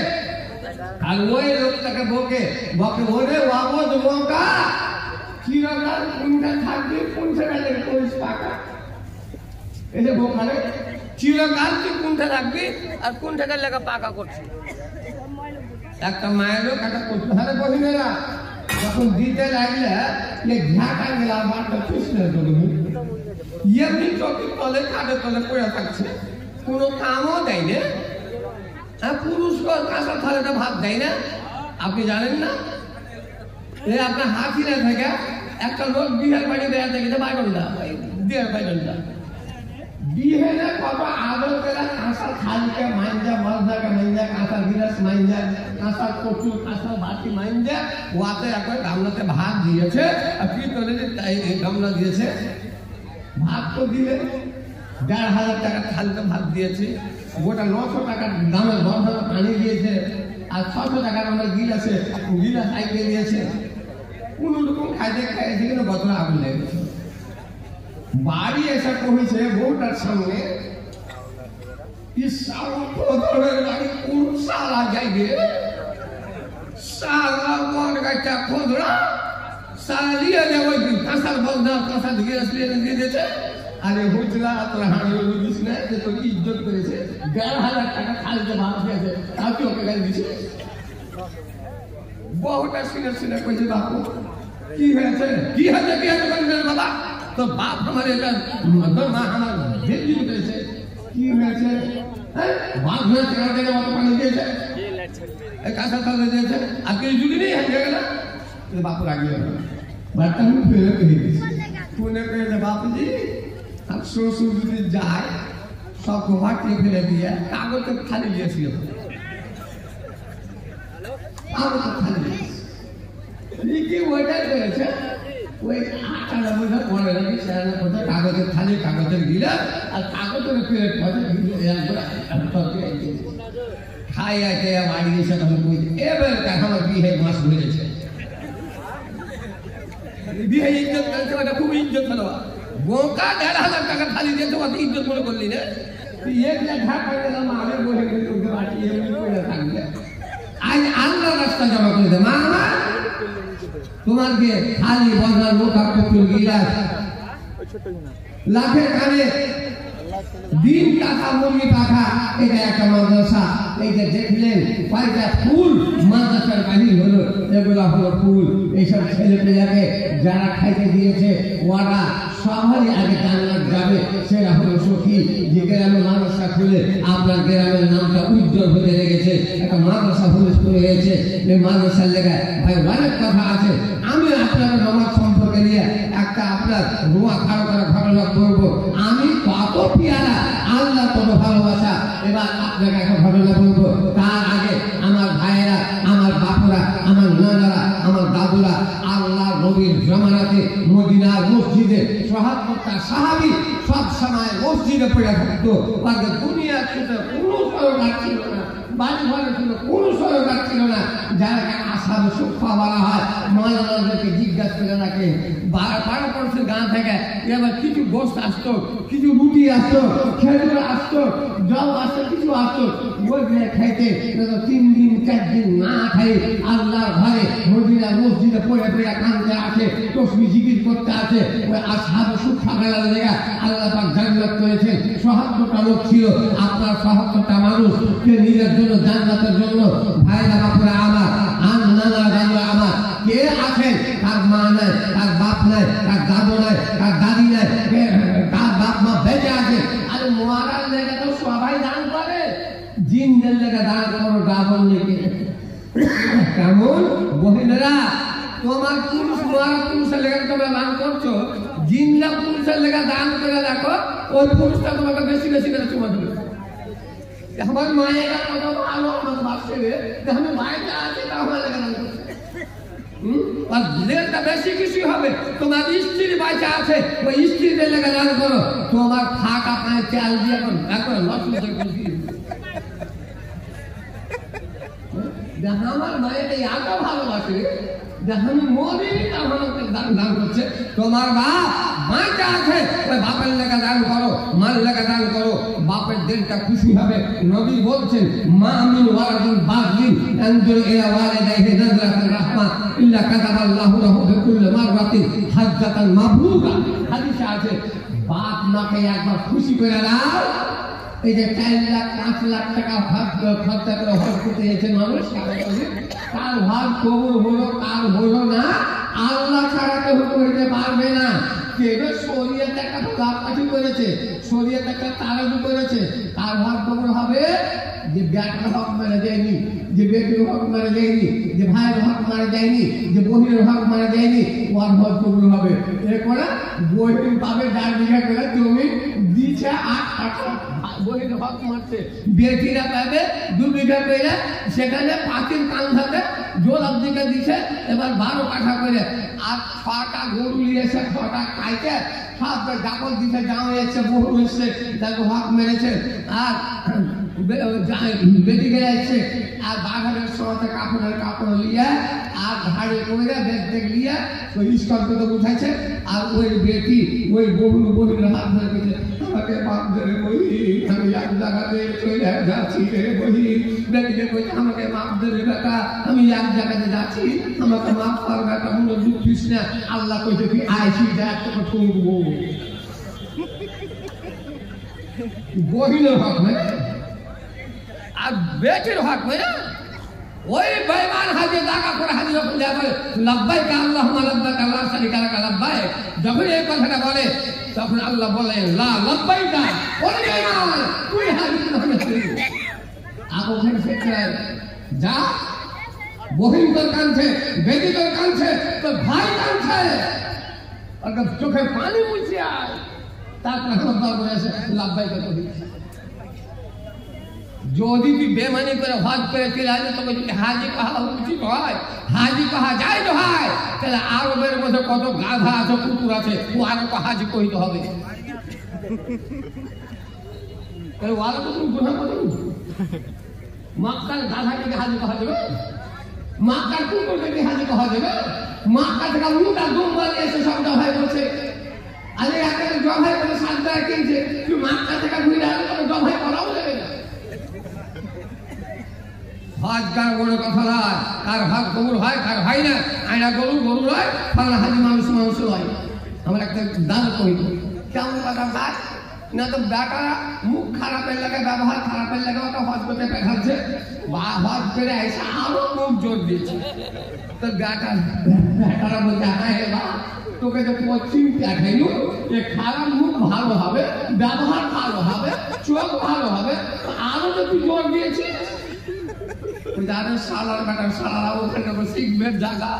আর ওই লোকটাকে বকে ওরে বাবদ বোকা চিরকাল কোনটা থাকবে কোনটা গেলে করিস পাকা, এই যে বোকারে চিরকাল তুই কোনটা থাকবি আর কোনটা গেলে পাকা করছিস। একটা মায়ের লোক একটা করছে হারে বহিনেরা যখন দিতে লাগলে ये ঝাঁকা গেলা বারটা কৃষ্ণের জন্য এমনি চোখের তলে কাঠের তলে পড়ে থাকছে, কোনো কামও দেয় না। পুরুষ কাঁচা থালাটা ভাত দেয় না, আপনি জানেন না? এই আপনার হাতিরা থেকে একটা লোক বিহার বাড়ি বেড়াতে গেছে 2 ঘন্টা, 1.5 ঘন্টা বিয়ে না কত আদর করে কাঁসার থালিকে মাইঞ্জা মজদাকে মাইঞ্জা কাঁসার গিলাস মাইঞ্জা কাঁসার কচু কাঁসার বাটি মাইঞ্জা ওয়াতে একবার গামলাতে ভাত দিয়েছে আর কি করে গামলা দিয়েছে ভাত তো দিলে ১,৫০০ টাকার থালিতে ভাত দিয়েছে গোটা ৯০০ টাকার দামের বর্ধনা পানি দিয়েছে আর ৬০০ টাকার আমার গিলাসে গিলাস আইকে দিয়েছে কোন রকম খাইতে খাইছে কিন্তু বদলা আগুন লেগেছে বাড়ি এসে কমেছে বউটার সামনে বাড়ি কোন সালা যাইবে সালা মন গাছটা খোঁজরা সালা লিয়ে যাবো কাঁসার বন্ধা কাঁসার গিলাস লিয়ে দিয়ে দিয়েছে আরে হুজরা তোর হাঁড়ি দিস না যে তোর ইজ্জত করেছে ১,৫০০ টাকা খালিতে ভাত দিয়েছে তাও কি ওকে গাল দিছে বহুটা শুনে শুনে কইছে বাপু কি হয়েছে কি হয়েছে কি হয়েছে বলবেন বাবা তো বাপ আমার এটা তোর মা আমার ভেজি করেছে কি হয়েছে বাপ হয়ে টাকা থেকে মতো পানি দিয়েছে কাঁচা তালে দিয়েছে আর কেউ যদি নেই হয়ে গেল বাপু রাগিয়ে গেল বাড়িটা আমি ফেলে কহে দিয়েছি শুনে কহেছে বাপুজি আর শ্বশুর যদি যায় সব ঘাটিয়ে ফেলে দিয়ে কাগজে খালি দিয়েছিল কাগজে খালি দিয়েছি ওইটাই করেছে ওই আটানা বোঝা পড়ে নাকি সেখানে কোথায় কাগজের খালি কাগজের গিলা আর কাগজের প্লেট খাই আছে বাড়ি গেছে তখন কইছে এবার আমার বিয়ে মাস ঘুরেছে বিয়ে ইজ্জত করছে ওটা খুব ইজ্জত হলো বোকা ১,৫০০ টাকা খালি দিয়েছে ওটা ইজ্জত মনে করলি না তুই এক লেখা করে দিলাম আমি বসে গেলে বাড়ি এমনি করে থাকবে আজ আল্লাহ রাস্তা জমা করে দে মা তোমাকে খালি বদলার মোটা পুতুল গিলাস লাখের কানে দিন টাকা মুরগি পাখা এটা একটা মাদ্রাসা এইটা দেখলেন কয়টা ফুল মাদ্রাসার বাহির হলো এগুলা হলো ফুল এইসব ছেলে পেলাকে যারা খাইতে দিয়েছে ওরা সবাই আগে জান্নাত যাবে সেটা হলো সখী যে গ্রামে মাদ্রাসা খুলে আপনার গ্রামের নামটা উজ্জ্বল হতে লেগেছে একটা মাদ্রাসা হুলুস করে গেছে এই মাদ্রাসার লেখায় ভাই অনেক কথা আছে আমি আপনার নামাজ সম্পর্কে নিয়ে একটা আপনার রোয়া খাড়ো করা ঘটনা করবো আমি কত পিয়ারা আল্লাহ কত ভালোবাসা এবার আপনাকে একটা ঘটনা বলবো তার আগে আমার ভাইয়েরা আমার বাপুরা আমার নানারা আমার দাদুরা আল্লাহ নবীর জমানাতে মদিনার মসজিদে ৭৭টা সাহাবী সব সময় মসজিদে পড়ে থাকতো দুনিয়ার সাথে কোনো সরকার ছিল না বাড়ি ঘরে ছিল কোনো সরকার ছিল না যারা আসার সুখা বলা হয় মহিলাদেরকে জিজ্ঞাসা করে রাখে ১২% গাঁ থেকে এবার কিছু গোস্ত আসতো কিছু রুটি আসতো খেজুর আসতো জল আসতো কিছু আসতো ওইগুলো খাইতে ৩ দিন ৪ দিন না খাই আল্লাহর ঘরে মদিনার মসজিদে পড়ে পড়ে কাঁদতে আসে তসবি জিকির করতে আসে ওই আসার সুখা বেলার জায়গা আল্লাহ পাক জান্নাত করেছেন ৭৭টা লোক ছিল আপনার ৭৭টা মানুষকে নিজের জন্য জান্নাতের জন্য ভাইরা বাপুরা আমার নানা দাদুরা আমার কে আছেন তার মা নাই তার বাপ নাই তার দাদু নাই তার দাদি নাই তার বাপ মা বেঁচে আছে আরে মরার লেগে তো সবাই দান করে জিনদের লেগে দান করো ডাবল লেগে কেমন বহিনেরা তোমার পুরুষ মরা পুরুষের লেগে তোমরা দান করছো জিনরা পুরুষের লেগে দান করে দেখো ওই পুরুষটা তোমাকে বেশি বেশি করে চুমা দেবে আমার মায়েরা কত ভালো আমার বাপসে আমি মায়েরা আছে তা আমার লেগে দান করছে আর লেনটা বেশি কিছু হবে তোমার স্ত্রী বাচ্চা আছে ওই স্ত্রীদের লেগে দান করো তোমার ফাঁকা পায়ে চাল দিয়ে এখন লক্ষ্য আমার মায়েরা এত ভালোবাসে আমি মরিনি আমাকে দান করছে তোমার বাপ বাচ্চা আছে ওই বাপের লেখা দান করো মার লেখা দান করো বাপের দিলটা খুশি হবে নবী বলছেন মা মিন ওয়ালাদিন বাগিন আনজুর ইলা ওয়ালিদাইহি নাযরাতান রাহমা ইল্লা কাতাবাল্লাহু লাহু বিকুল্লি মাররাতিন হাজ্জাতান মাবরুরা হাদিসে আছে বাপ মাকে একবার খুশি করে দাও এই যে 4 লাখ 5 লাখ টাকা খরচা করে হজ করতে গেছে মানুষ কার হজ কবুল হলো কার হলো না আল্লাহ ছাড়া কেউ করতে পারবে না কেবে শরীয়ত একটা দাবি করেছে শরীয়ত একটা তারাজু করেছে কার হজ কবুল হবে যে বেটার হক মারা যায়নি যে বেটির হক মারা যায়নি যে ভাইয়ের হক মারা যায়নি যে বোনের হক মারা যায়নি ওর হজ কবুল হবে এরপরে বহিন পাবে 4 বিঘা করে জমি দিচ্ছে 8 কাঠা বহির হক মারছে বেটিরা পাবে 2 বিঘা করে সেখানে পাখির কান্ধাতে জোলাপ দিকে দিচ্ছে এবার 12 কাঠা করে আর 6টা গরু নিয়েছে 6টা খাইতে সব ডাকল দিতে যাওয়া এসছে বহু এসছে তাকে হক মেরেছে আর বেটি গেলে এসছে আর বাঘারের সময় কাপড় লিয়ে আর ঘাড়ে করে বেগ লিয়ে ওই স্কর্পিওতে উঠাইছে আর ওই বেটি ওই বহুর হাত ধরে গেছে আমাকে মাপ ধরে বলি আমি এক জায়গাতে চলে যাচ্ছি রে বলি বেটিকে কইছে আমাকে মাপ ধরে বেটা আমি এক জায়গাতে যাচ্ছি আমাকে মাপ কর বেটা কোনো দুঃখিস না আল্লাহ কইছে কি আইসি দেখ তোকে ঠুকবো বহিনের হক না আর বেটির হক না ওই বেঈমান হাজি দাগা করে হাজি যখন যাবে লব্বাইক আল্লাহুম্মা লব্বাইক লা শারীকা লাক লব্বাইক যখন এই কথাটা বলে তখন আল্লাহ বলে লা লব্বাইক ওই বেঈমান তুই হাজি নয় আগো ঘর থেকে যা বহিন তোর কাঁদছে বেটি তোর কাঁদছে তোর ভাই কাঁদছে আর চোখে পানি মুছে আয় তারপর আল্লাহ বলেছে লব্বাইক কবি যদি তুই বেমানি করে হজ করে চলে আসে তোকে যদি হাজি কহা উচিত হয় হাজি কহা যায় তো হয় তাহলে আরবের মধ্যে কত গাধা আছে কুকুর আছে ও আরো হাজি কইতে হবে তাহলে ওরা তো তুমি গুনাহ করো মক্কার গাধাকে হাজি কহা যাবে মক্কার কুকুরকে হাজি কহা যাবে মক্কা থেকে উল্টা দুম্বা এসে সব জবাই করছে আরে একে জবাই করে 7 টাকা কিনছে তুই মক্কা থেকে ঘুরে আসলে তোকে জবাই করাও যাবে না হজ কার বড় কথা নয় কার হজ কবুল হয় কার হয় না আয়না গরু নয় ফালা হাজি মানুষ হয় আমার একটা দান করি কেমন কথা ভাই না তো বেটারা মুখ খারাপের লাগে ব্যবহার খারাপের লাগে ওটা হজ করতে পাঠাচ্ছে বা হজ করে এসে আরো মুখ জোর দিচ্ছে তো বেটারা বলছে হ্যাঁ বা তোকে যে পশ্চিম দেখাইল যে খারাপ মুখ ভালো হবে ব্যবহার ভালো হবে চোখ ভালো হবে আরো তো তুই জোর দিয়েছিস যাদের সালার বেটার সালারা ওখানে শিখবে জায়গা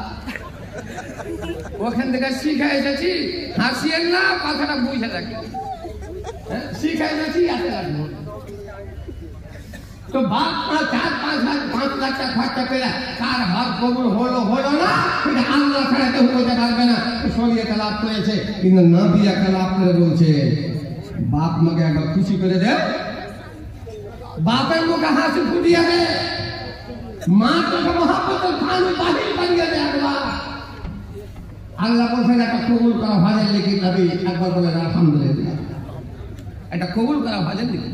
ওখান থেকে শিখে এসেছি হাসিয়েন না কথাটা বুঝে রাখি শিখে এসেছি এতে লাগবো তো বাপ 4-5 লাখ টাকা খরচা করে কার হক কবুল হলো না কিন্তু আল্লাহ ছাড়া কেউ বলতে পারবে না শরীয়তে লাভ করেছে কিন্তু নবী একটা লাভ করে বলছে বাপ মাকে একবার খুশি করে দে বাপের মুখে হাসি ফুটিয়ে দে মা তোকে মহাব্বতের খান বাহির বানিয়ে দে একবার আল্লাহ বলছেন একটা কবুল করা ভাজেন লিখি নবী একবার বলে আলহামদুলিল্লাহ এটা কবুল করা ভাজেন লিখি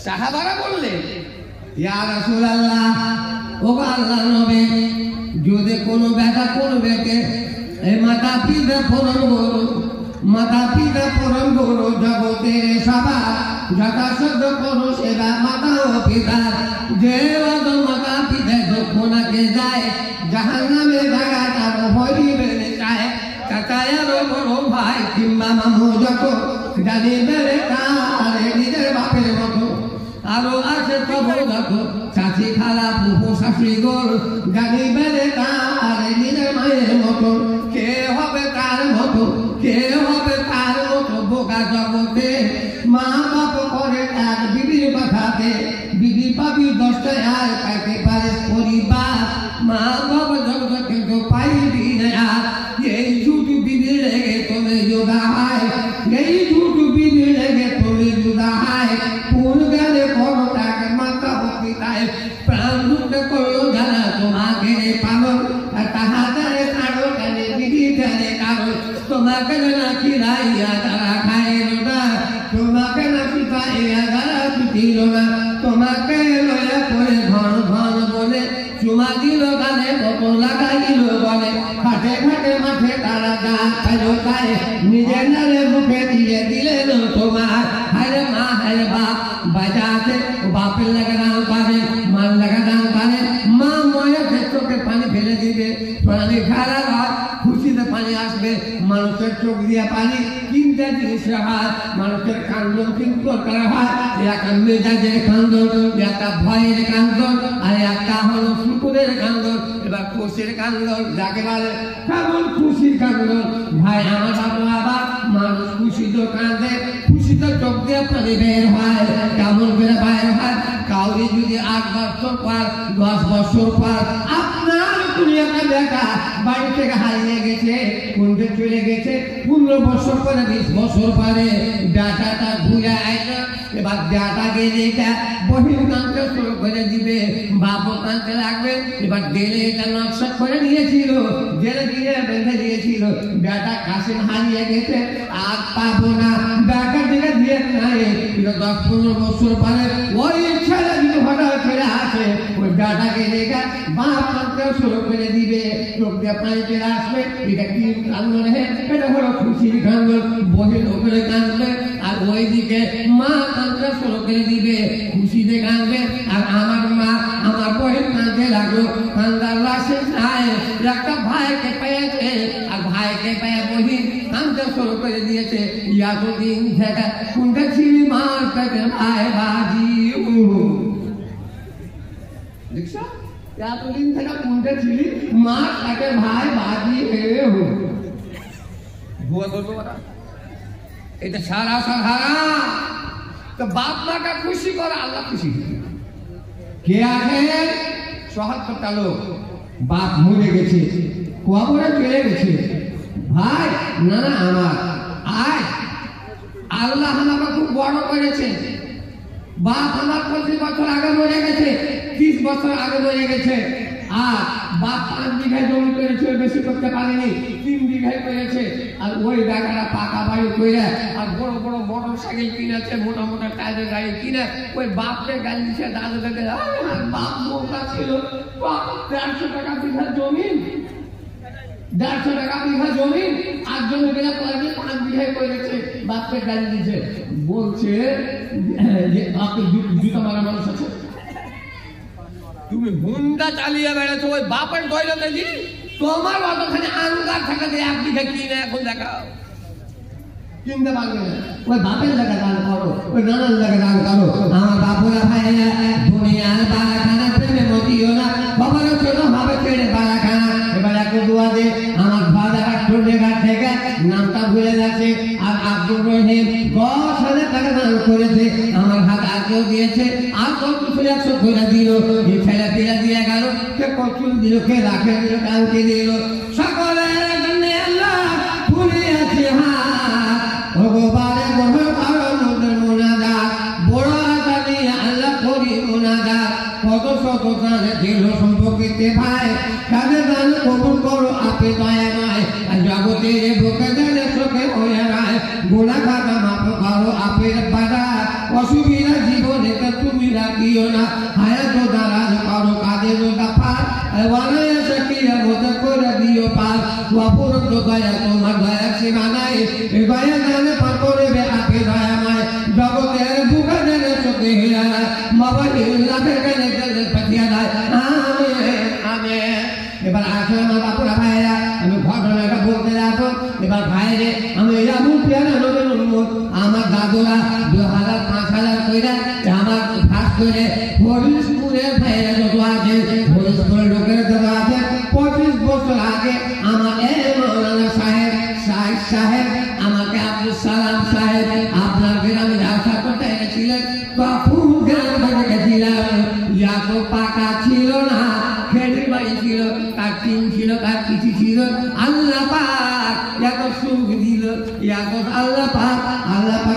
সাহাবারা বললে ইয়া রাসূলুল্লাহ ও আল্লাহর নবী যদি কোনো বেটা করবেকে এই মাতা পিতা পরম গুরু জগতের সবার যথাসাধ্য করো সেবা মাতা ও পিতা যে মাতা পিতা যখনকে যায় জাহান্নামে জায়গা তার হরিবে চায় চাচায়ার বড় ভাই কিংবা মামু যত জানিবে কারে নিজের বাপের মতো আরো আছে তবু দেখো চাচি খালা পুপু শাশুড়ি গোল জানিবে কারে নিজের মায়ের মতো কে হবে তার মতো বোকা জগতে মা বাপ করে এক বিবির কথাতে বিবি পাবি 10 টাকায় পাইতে পারে পরিবার মা বাপ জগৎ কিন্তু পাইবি না এই ঝুট বিবি লেগে তুমি জুদা হয় কোন গেলে বড় টাকা মাথা হতে তাই প্রাণ মুক্ত করলো জানা তোমাকে পালন তাহাদের কারো কেন বিধি জানে কারণ তোমাকে না খিলাইয়া তারা খাইল না তোমাকে না পিতাইয়া তারা পিটিল না তোমাকে লয়া করে ঘন বলে চুমা দিল গানে কত লাগাইল বলে ঘাটে মাঠে তারা গান খাইল তাই নিজের নারে মুখে দিয়ে দিলেন তোমার হায় মা হায় বাপ বাজাতে বাপের লাগে দাম পাবে মার লাগা দাম পাবে মা ময়া চোখে পানি ফেলে দিবে পানি খারাপ খুশিতে পানি আসবে মানুষের চোখ দিয়ে পানি কিন্তু তিনটা জিনিস হয় মানুষের কান্দন কিন্তু দরকার হয়, একটা মেজাজের কান্দন, একটা ভয়ের কান্দন, আর একটা হলো শুকুরের কান্দন। এবার খুশির কান্দন যাকে বলে কেমন খুশির কান্দন? ভাই আমার বাবা মানুষ খুশি তো কাঁদে, খুশি তো চোখ দিয়ে পানি বের হয়, কেমন করে বের হয়? কাউরি যদি 8 বছর পর 10 বছর পর আপনার দুনিয়াটা দেখা বাড়ি থেকে হারিয়ে গেছে, কোনটা চলে গেছে, 15 বছর পরে 20 বছর পরে ডাটাটা ঘুরে আইলো, এবার ডাটা গেলে এটা বহির কাঁদতে শুরু করে দিবে, বাপও কাঁদতে লাগবে। এবার ডেলে এটা নকশা করে নিয়েছিল, জেলে দিয়ে বেঁধে দিয়েছিল, ডাটা কাশিম হারিয়ে গেছে, আর পাবো না, ডাটা দিকে দিয়ে নাই। 10-15 বছর পরে ওই ছেলে যদি হঠাৎ চলে আসে, ওই ডাটাকে দেখে বাপ কাঁদতে শুরু করে দিবে, চোখ দিয়ে পানি চলে আসবে। এটা কি কান্দন? এটা হলো খুশির কান্দন, বহির উপরে কাঁদবে, আর ওইদিকে মা কাঁদতে শুরু করে দিবে, খুশিতে কাঁদবে। আর আমার মা আমার বহির কাঁদতে লাগলো, কান্দার লাশে যায়, একটা ভাইকে পেয়েছে, আর ভাইকে পেয়ে বহির কাঁদতে শুরু করে দিয়েছে। এতদিন থেকে কোনটা ছিলি মার পেটে ভাই বাজি, দেখছো এতদিন থেকে কোনটা ছিলি মার পেটে ভাই বাজি। বুয়া বলবো এটা সারা সাহারা তো বাপ মাকে খুশি করে আল্লাহ খুশি। কে আছে ৭৪টা লোক, বাপ মরে গেছে, কবরে চলে গেছে, ভাই না না আমার আয় আল্লাহ আমাকে খুব বড় করেছে, বাপ আমার 25 বছর আগে মরে গেছে, 30 বছর আগে মরে গেছে, আর বাপ 5 বিঘা জমি করেছে, বেশি করতে পারেনি, 3 বিঘায় করেছে। আর ওই জায়গাটা পাকা বাড়ি করে আর বড় বড় মোটর সাইকেল কিনেছে, মোটা মোটা টায়ারের গাড়ি কিনে ওই বাপকে গাড়ি দিচ্ছে, দাদুকে বাপ মোটা ছিল 150 টাকা বিঘা জমি, 150 টাকা বিঘা জমি, আর জমি বেলা করেছে 5 বিঘায় করেছে, বাপকে গাড়ি দিচ্ছে। বলছে যে আপনি জুতা মারা মানুষ আছে, তুমি হুন্ডা চালিয়ে বেড়াচ্ছো, ওই বাপের দৌলতে জি তোমার অতখানি আঙ্গার থাকে যে 1 বিঘা কিনে এখন দেখাও, কিনতে পারবে না। ওই বাপের জায়গা দান করো, ওই নানার জায়গা দান করো। আমার বাপুরা ভাইয়া দুনিয়ার বালাখানা প্রেমে মতিও না, খবর ছোট হবে ছেড়ে বালাখানা। এবার একটু দোয়া দে আমার ভাড়া ঘাট থেকে নামটা ভুলে যাচ্ছে, আর আব্দুর রহিম 10,000 টাকা দান করেছে, আমার হাত আগেও দিয়েছে, আর কত 100 করে দিল, এই ছেলে পিলা দিয়ে গেল, কে কচুল দিল, কে রাখে দিল, কালকে দিল, সকলের জন্য আল্লাহ ভুলে আছে হাত ভগবানের বড় কারণের মোনাজাত, বড় আশা নিয়ে আল্লাহ করি মোনাজাত, কত শত কাজে দিল সম্পর্কিতে ভাই, কাজে দান কবুল করো আপনি দয়াময়, আর জগতের বুকে জানে চোখে হয়ে রায়, গোলা খাতা মাপ করো আপের বাধা, অসুবিধা জীবনে তুমি রাখিও না, হায়াত দারাজ করো কাজের দাফার, ওয়ানায়াসে কিয়ামত করে দিও পার, অপরন্ত দয়া তোমার দয়া সীমা নাই, দয়া জানে পার করবে আপনি দয়াময়, জগতের বুকে জানে চোখে হয়ে রায়, মাবাহিল্লাহের কানে কানে পাঠিয়ে দেয়, আমেন আমেন। এবার আসলে আমার বাপুরা ভাইরা আমি ঘটনাটা বলতে যাবো। এবার ভাইরে আমি এমন পেয়ারা নবেন উন্মুখ, আমার দাদুরা 2,000-5,000 করে আমার ফাঁস করে হরিশপুরের ভাইরা যত আছে, হরিশপুরের লোকের যত আছে, 25 বছর আগে আমার এই মৌলানা সাহেব সাহেব আমাকে আব্দুল সালাম সাহেব আপনার গ্রামে আশা করতে এনেছিলেন, তখন গ্রাম থেকে গেছিলাম, এত পাকা ছিল না, খেলি বাড়ি ছিল, তার টিন ছিল, তার কিছু ছিল, আল্লাহ পাক এত সুখ দিল, এত আল্লাহ পাক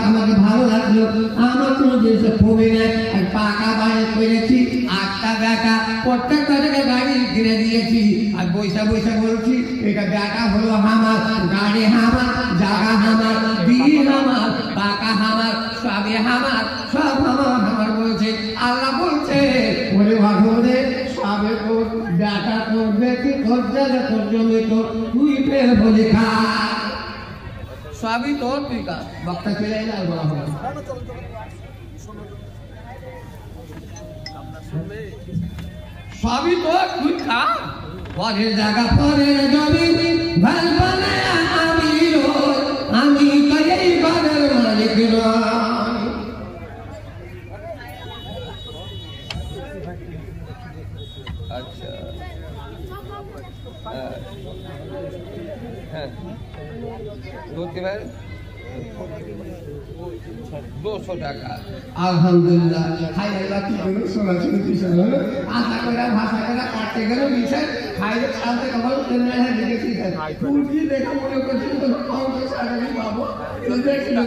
আমাকে ভালো লাগলো, আমার কোনো জিনিস কমে নেয়, আর পাকা বাড়ি করেছি, 8টা বেটা, প্রত্যেকটা থেকে গাড়ি কিনে দিয়েছি, আর বৈশা বৈশা বলছি এটা বেটা হলো আমার, গাড়ি আমার, জায়গা আমার, বিয়ে আমার, পাকা আমার, সবই আমার, সব আমার বলছে। আল্লাহ বলছে ওরে ভাগরে সবে তোর বেটা করবে কি তোর জায়গা তোর জমি তোর, তুই পেয়ে বলে খা, সবই তোর, তুই খা। বক্তা চলে এলে আর বলা হবে সবই তোর, তুই খা, পরের জায়গা পরের জমি ভাল বানায় আমি তো এই अच्छा हाँ 200 টাকা আলহামদুলিল্লাহ হাই আল্লাহ কি করো সোনাচুরি পিছন হলো আশা করে ভাষা করে কাটতে গেল নিচে খাইলে সাথে কবল তেলে হ্যাঁ দেখেছি পুরকি দেখে মনে করছি তো কম সারা দিন পাবো দেখি না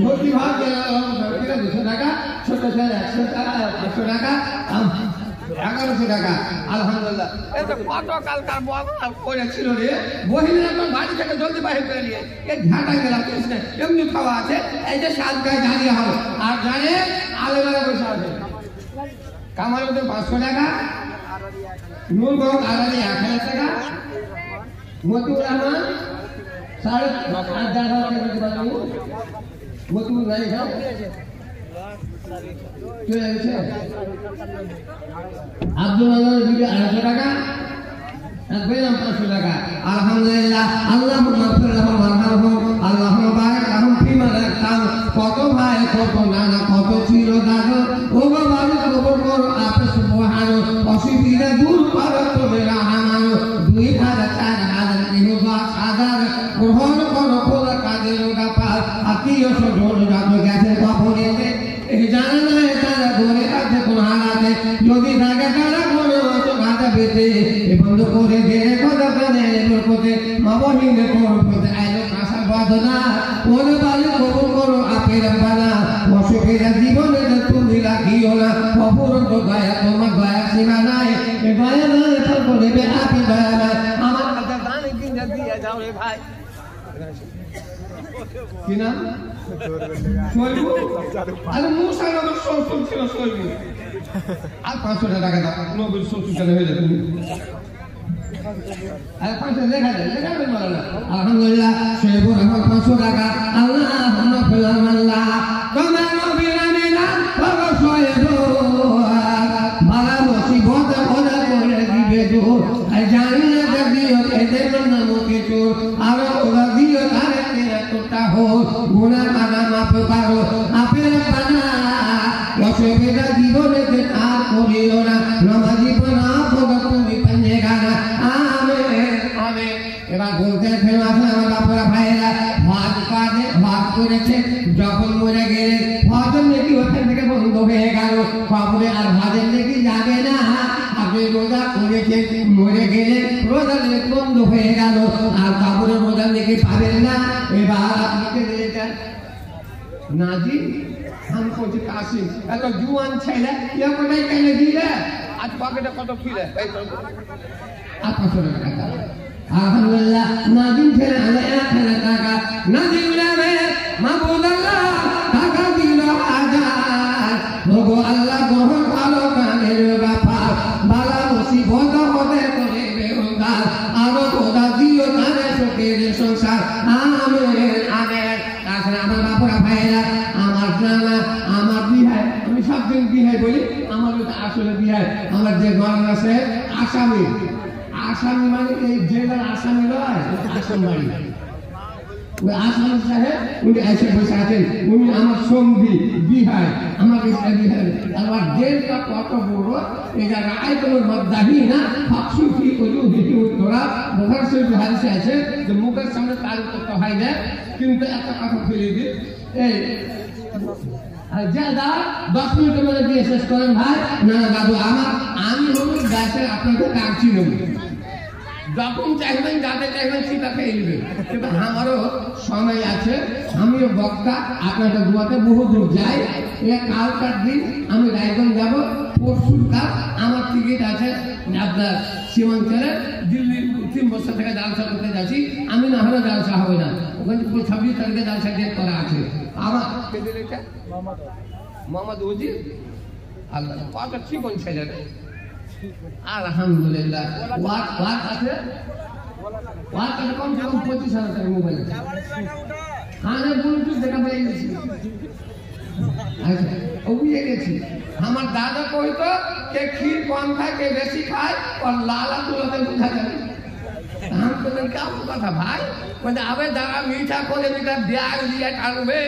ধোতি ভাগ 200 টাকা ছোট ছেলে 100 টাকা 500 টাকা 1100 টাকা আলহামদুলিল্লাহ এই তো কত কালকার বল করেছিল রে বহিনা তো বাড়ি থেকে জলদি বাহির করে নিয়ে এই ঝাঁটা গেলা কৃষ্ণ এমনি খাওয়া আছে এই যে সাজগায় দাঁড়িয়ে হবে আর জানে আলেমারে বসে আছে কামার মধ্যে 500 টাকা নুন গরম আলাদা 1000 টাকা মতুর রহমান 8.5 টাকা মতুর নাই খাও চলে গেছে আব্দুল আল্লাহ দিকে 250 টাকা একদম 500 টাকা আলহামদুলিল্লাহ আল্লাহুম্মা ফির লাহুম ওয়ারহামহুম আল্লাহুম্মা বারিক লাহুম ফিমা রাযাকতাহুম কত ভাই কত নানা কত ছিল দাদা ও বাবা কবর করো আপনি সুবহানাহু অসুবিধা দূর করো তুমি রহমান 2000 গ্রহণ করো খোদা কাদের গাপাল আত্মীয় স্বজন যত গেছে কবরেতে এই জানা নাই তারা ঘরে আছে কোন হালাতে যদি থাকে তারা ঘরে অত গাঁদা পেতে এ বন্ধ করে দিয়ে কথা কানে লোকতে মা বহিনে করতে আইলো কাঁসা বাঁধনা ওরে বাড়ি কবর করো আপের বানা অসুখেরা জীবনে তুমি রাখিও না অপুরন্ত দয়া তোমার দয়া সীমা নাই এ দয়া নাই তার করে আপনি দয়া নাই আমার কাছে দান একদিন দিয়ে যাও রে ভাই কি নাম সইবু আরে মুসা নামের শ্বশুর ছিল সইবু আর 500 টাকা দাও নবীর শ্বশুর কেন হয়ে যাবে আরে 500 লেখা দেন মারা আলহামদুলিল্লাহ সইবু আমার 500 টাকা আল্লাহুম্মা ফিলাম আল্লাহ তোমার নবীর নাম বাবা সইবু বালা মুসিবত খোদা করে দিবে দূর আর জান্নাত দিও এদের নাম কিছু আর ওরা দিও তারে তোটা হো গুনা মানা মাফ করো আপের পানা অসুবিধা জীবনে আর করিও না নামাজি পানা ভোগ তুমি পাঞ্জে গানা আমেন আমেন এবার বলতে ফের আসলে আমার বাপরা ভাইয়েরা ভাগ করেছে যখন মরে গেলে হজম নাকি ওখান থেকে বন্ধ হয়ে গেল কবরে আর ভাজের নাকি যাবে না আপনি রোজা করেছেন মরে গেলে রোজা বন্ধ হয়ে গেল আর কবরের রোজা নাকি পাবেন না এবার আপনাকে দিয়েছেন নাজি हम सोचे कासिम এত জুয়ান ছেলে ইয়া কোথায় কেন দিলে আজ পকেটে কত খিলে এই তো আপনার টাকা আলহামদুলিল্লাহ নাজিম ছেলে আলে 1000 টাকা নাজিম রে মাহবুব আল্লাহ টাকা দিল হাজার ওগো আল্লাহ গ্রহণ ভালো কানের ব্যাপার বালা মুসিবত হতে করে বেহুদার আর খোদা দিও তারে সুখের সংসার আমেন আমেন তাছাড়া আমার বাপুরা ভাইরা আমার জানা আমার বিহায় আমি সবদিন বিহায় বলি আমার আসলে বিহায় আমার যে ঘর আছে আসামি আসামি মানে এই জেলার আসামি নয় আসাম বাড়ি ওই আসামি সাহেব উনি এসে বসে আছেন উনি আমার সঙ্গী বিহায় আমার বিহায় আমার জেলটা কত বড় এটা রায় কোনো মদ্দাহি না ফাঁকসুফি ওজু হিটি উত্তরা বোখার শরীফ হাদিসে আছে যে মুখের সামনে তার করতে হয় না কিন্তু একটা কথা ফেলে দিই এই যা 10 মিনিটের মধ্যে দিয়ে শেষ করেন ভাই না দাদু আমি হলো গাছে আপনাকে কাটছি নেব যখন চাইবেন যাতে চাইবেন সেটা খেয়ে নেবেন কিন্তু আমারও সময় আছে আমিও বক্তা আপনাদের দুয়াতে বহু দূর যাই কালকার দিন আমি রায়গঞ্জ যাব পরশুর কাল আমার টিকিট আছে আপনার সীমাঞ্চলে দিল্লি 3 বছর থেকে জালসা করতে যাচ্ছি আমি না হলে জালসা হবে না ওখানে 26 তারিখে জালসা ডেট করা আছে আমার মোহাম্মদ উজির আল্লাহ কত চিকন ছেলে আলহামদুলিল্লাহ ওয়াট আছে কম সে কম 25,000 টাকা মোবাইল আছে খানে ব্লুটুথ দেখা পেয়ে গেছি আচ্ছা ওগুলো গেছি আমার দাদা কইতো কে ক্ষীর কম খায় কে বেশি খায় আর লালা তুলাতে বুঝা যাবে বললেন কেমন কথা ভাই, মানে আবে দাঁড়া মিঠা করে মিঠা ব্যাগ দিয়ে টানবে।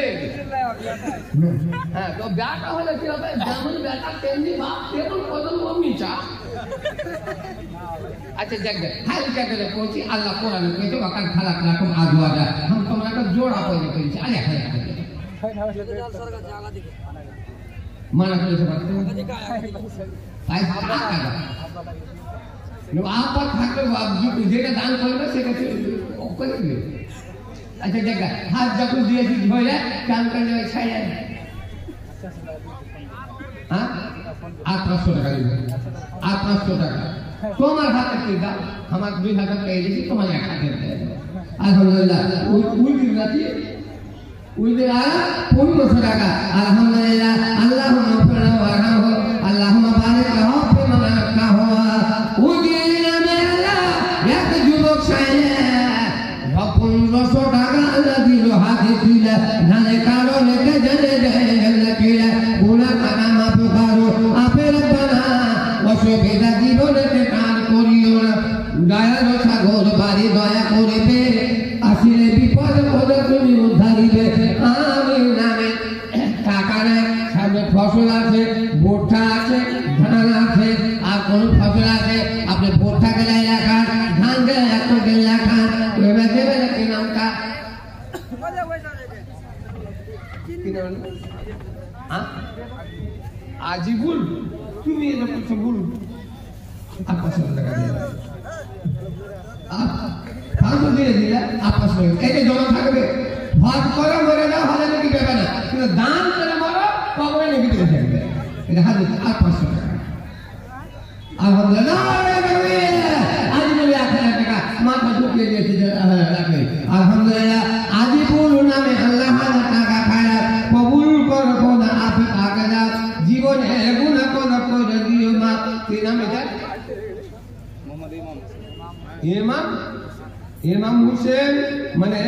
হ্যাঁ, তো ব্যাগটা হলে কি হবে, যেমন ব্যাগটা তেমনি ভাব, তেমন প্রজন্ম মিঠা। अच्छा जग हर जगह पहुंची अल्लाह कुरान में तो वक़्त खलक लकुम अज़वाजा हम तुम्हारा का जोड़ा पैदा करी अरे माना करे सब भाई का नो आप पर खाकर आप जो जेका दान करबे से के करबे। अच्छा जग हाथ जब दिए दी होया काम करने छाया हां 800 টাকা দিবেন 800 টাকা তোমার হাতে কি দাও আমার 2000 পেয়ে দিছি তোমার এক হাতে দেব আলহামদুলিল্লাহ ওই দিন রাতে ওই দিন 1500 টাকা আলহামদুলিল্লাহ আল্লাহুম্মা ফিরনা ওয়া রাহু আল্লাহুম্মা বারিক লাহু ফিমা রাকাহু ওই দিন আল্লাহ এক যুবক সাইয়া 1500 টাকা আল্লাহ দিল হাতে দিল নালে কারণে কে জানে জানে কিলা গুনাহ কানা মাফ করো আপে রব্বানা অসুবিধা জীবনে কান করিও না দয়ার সাগর বাড়ি দয়া করিবে আসিলে বিপদ পদ তুমি উদ্ধারিবে আমিন আমিন। কাকারে সামনে ফসল আছে ভুট্টা আছে ধান আছে আর কোন ফসল আছে আপনি ভুট্টা গেলে রাখান ধান গেলে একটু গেলে রাখান এবার দেবে কি নামটা আজিবুল তুমি এটা করছো ভুল आपस में लगा दिया आप দিয়ে দিলা आपस में এতে জমা থাকবে ভাগ করে মরে না হলে নাকি ব্যাপার না কিন্তু দান করে মরো কবরে নাকি দিতে থাকবে এটা হাদিস 800 টাকা আলহামদুলিল্লাহ আজ বলে 1000 টাকা মাথা ঢুকিয়ে দিয়েছে রাখে আলহামদুলিল্লাহ আজিবুল নামে আল্লাহ টাকা খায়া কবুল করো খোদা আপনি আগে দাও জীবনে গুনাহ করে দিও না কি নাম এটা इमाम इमाम हुसैन माने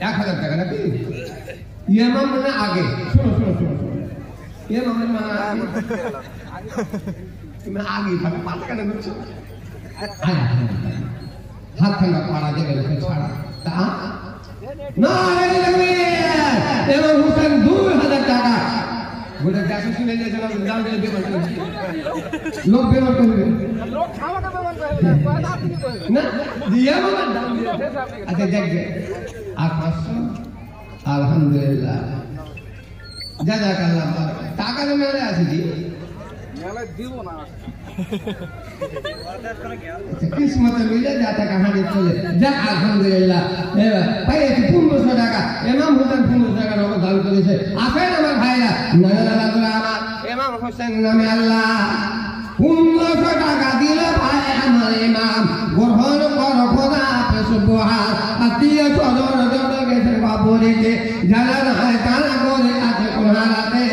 1000 টাকা নাকি इमाम মানে আগে শুনো শুনো শুনো इमाम মানে আগে তুমি আগে ভাবে পাঁচ কেন করছো হাত খানা পাড়া দেবে ছাড়া তা না इमाम हुसैन 2000 টাকা বলে কাছে শুনে যে জনাব দাম দিয়ে বেমান করছে লোক বেমান করবে লোক খাওয়াটা বেমান করবে কয়টা আপনি কইবেন না দিয়া বেমান দাম দিয়ে আচ্ছা দেখবে আর 500 আলহামদুলিল্লাহ জাযাকাল্লাহ টাকা তো মেলে আছে জি মেলে দিব না किस्मत मिले जाता कहानी चले जा আলহামদুলিল্লাহ ভাই 1500 টাকা ইমাম হুসেন 1500 টাকা রকম দান করেছে আসেন আমার ভাইরা নানা আমার ইমাম হোসেন নামে আল্লাহ 1500 টাকা দিলে ভাই আমার ইমাম গ্রহণ করো খোদা আপনি সুবহান আত্মীয় স্বজন যত গেছে বাবুরিতে যারা নাই তারা করে আছে কোনারাতে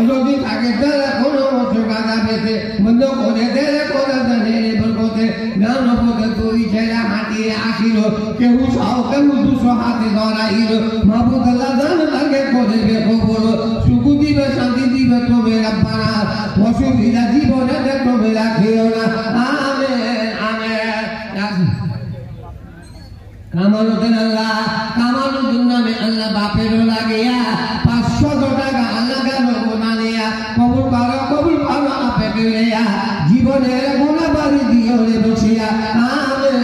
যদি থাকে তারা কোনো সুগাদা পেতে বন্ধ করে দেরে করে জানে বলতে নাম পদে তুই ছেড়ে হাঁটিয়ে আসিল কেউ সাও কেউ 200 হাতে ধরাইল মাহবুব আল্লাহ জান লাগে করে কবুল সুখ দিবে শান্তি দিবে তুমি রব্বানা অসুবিধা জীবনে তুমি রাখিও না আমিন আমিন। কামালুদ্দিন আল্লাহ কামালুদ্দিন নামে আল্লাহ বাপের লাগিয়া 500 টাকা আল্লাহ গেল বানিয়া কবুল করো আপে দিলিয়া জীবনের গুনাহ বাড়ি দিও রে বসিয়া আমিন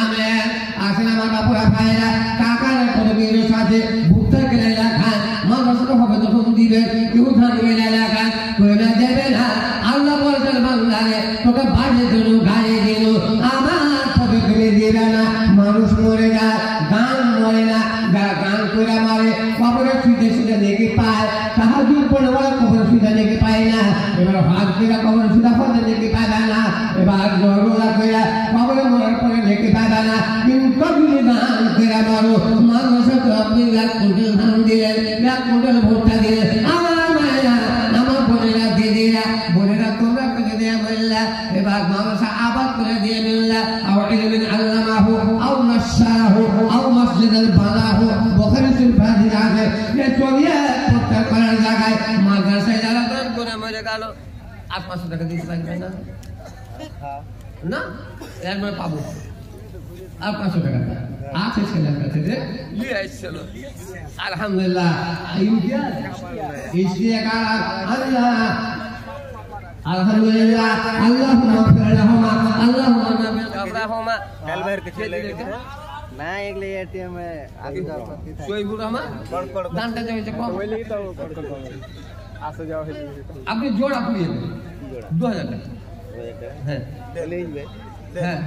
আমিন। আসেন আমার বাপুরা ভাইরা কাকারে করবীর সাথে ভুট্টা গেলে রাখা মাদ্রাসা হবে যখন দিবে কেউ ধান গেলে রাখা কইনা দেবে না আল্লাহ বলেছেন বাংলায় তোকে বাড়ি দিল গায়ে দিল আমার তবে ফেলে দিবে না মানুষ মরে যায় গান মরে না গান করে মারে কবরে শুধু শুধু লেগে পায় তাহাজুদ পড়ে বলে কবরে শুধু লেগে পায় না এবার হাত দিয়ে কবরে শুধু পড়ে লেগে পায় না এবার জড়োলা করে কবরে মরার পরে লেগে পায় না কিন্তু যদি গান করে মারো মানুষ তো আপনি 1 কুইন্টাল ধান দিলেন 1 কুইন্টাল ভুট্টা দিলেন আমার মায়েরা আমার বোনেরা দিদিরা বোনেরা তোমরা করে দেয়া বললা এবার মানুষ আবাদ করে দিয়ে বললা আর ইলমিন আল্লামাহু আও নাশাহু আও মসজিদাল বানাহু বুখারী শরীফে আছে যে চলিয়া প্রত্যেক করার জায়গায় মাদ্রাসায় যারা দান করে মরে গেল 800 টাকা দিতে পারবে না না এর মানে পাবো আর 500 টাকা আছে ছেলের কাছে যে নিয়ে আসছিল আলহামদুলিল্লাহ ইমতিয়াজ इसलिए कहा अल्लाह अल्हम्दुलिल्लाह अल्लाहुम्मा गफिर लहुमा अल्लाहुम्मा गफिर लहुमा कल भर के चले गए ना एक ले एटीएम में आगे जाओ শহীদুর রহমান দানটা যাইছে কম ওইলেই তো আসে যাও আপনি জোড়া পুড়িয়ে 2000 টাকা ওই একটা হ্যাঁ ले ले হ্যাঁ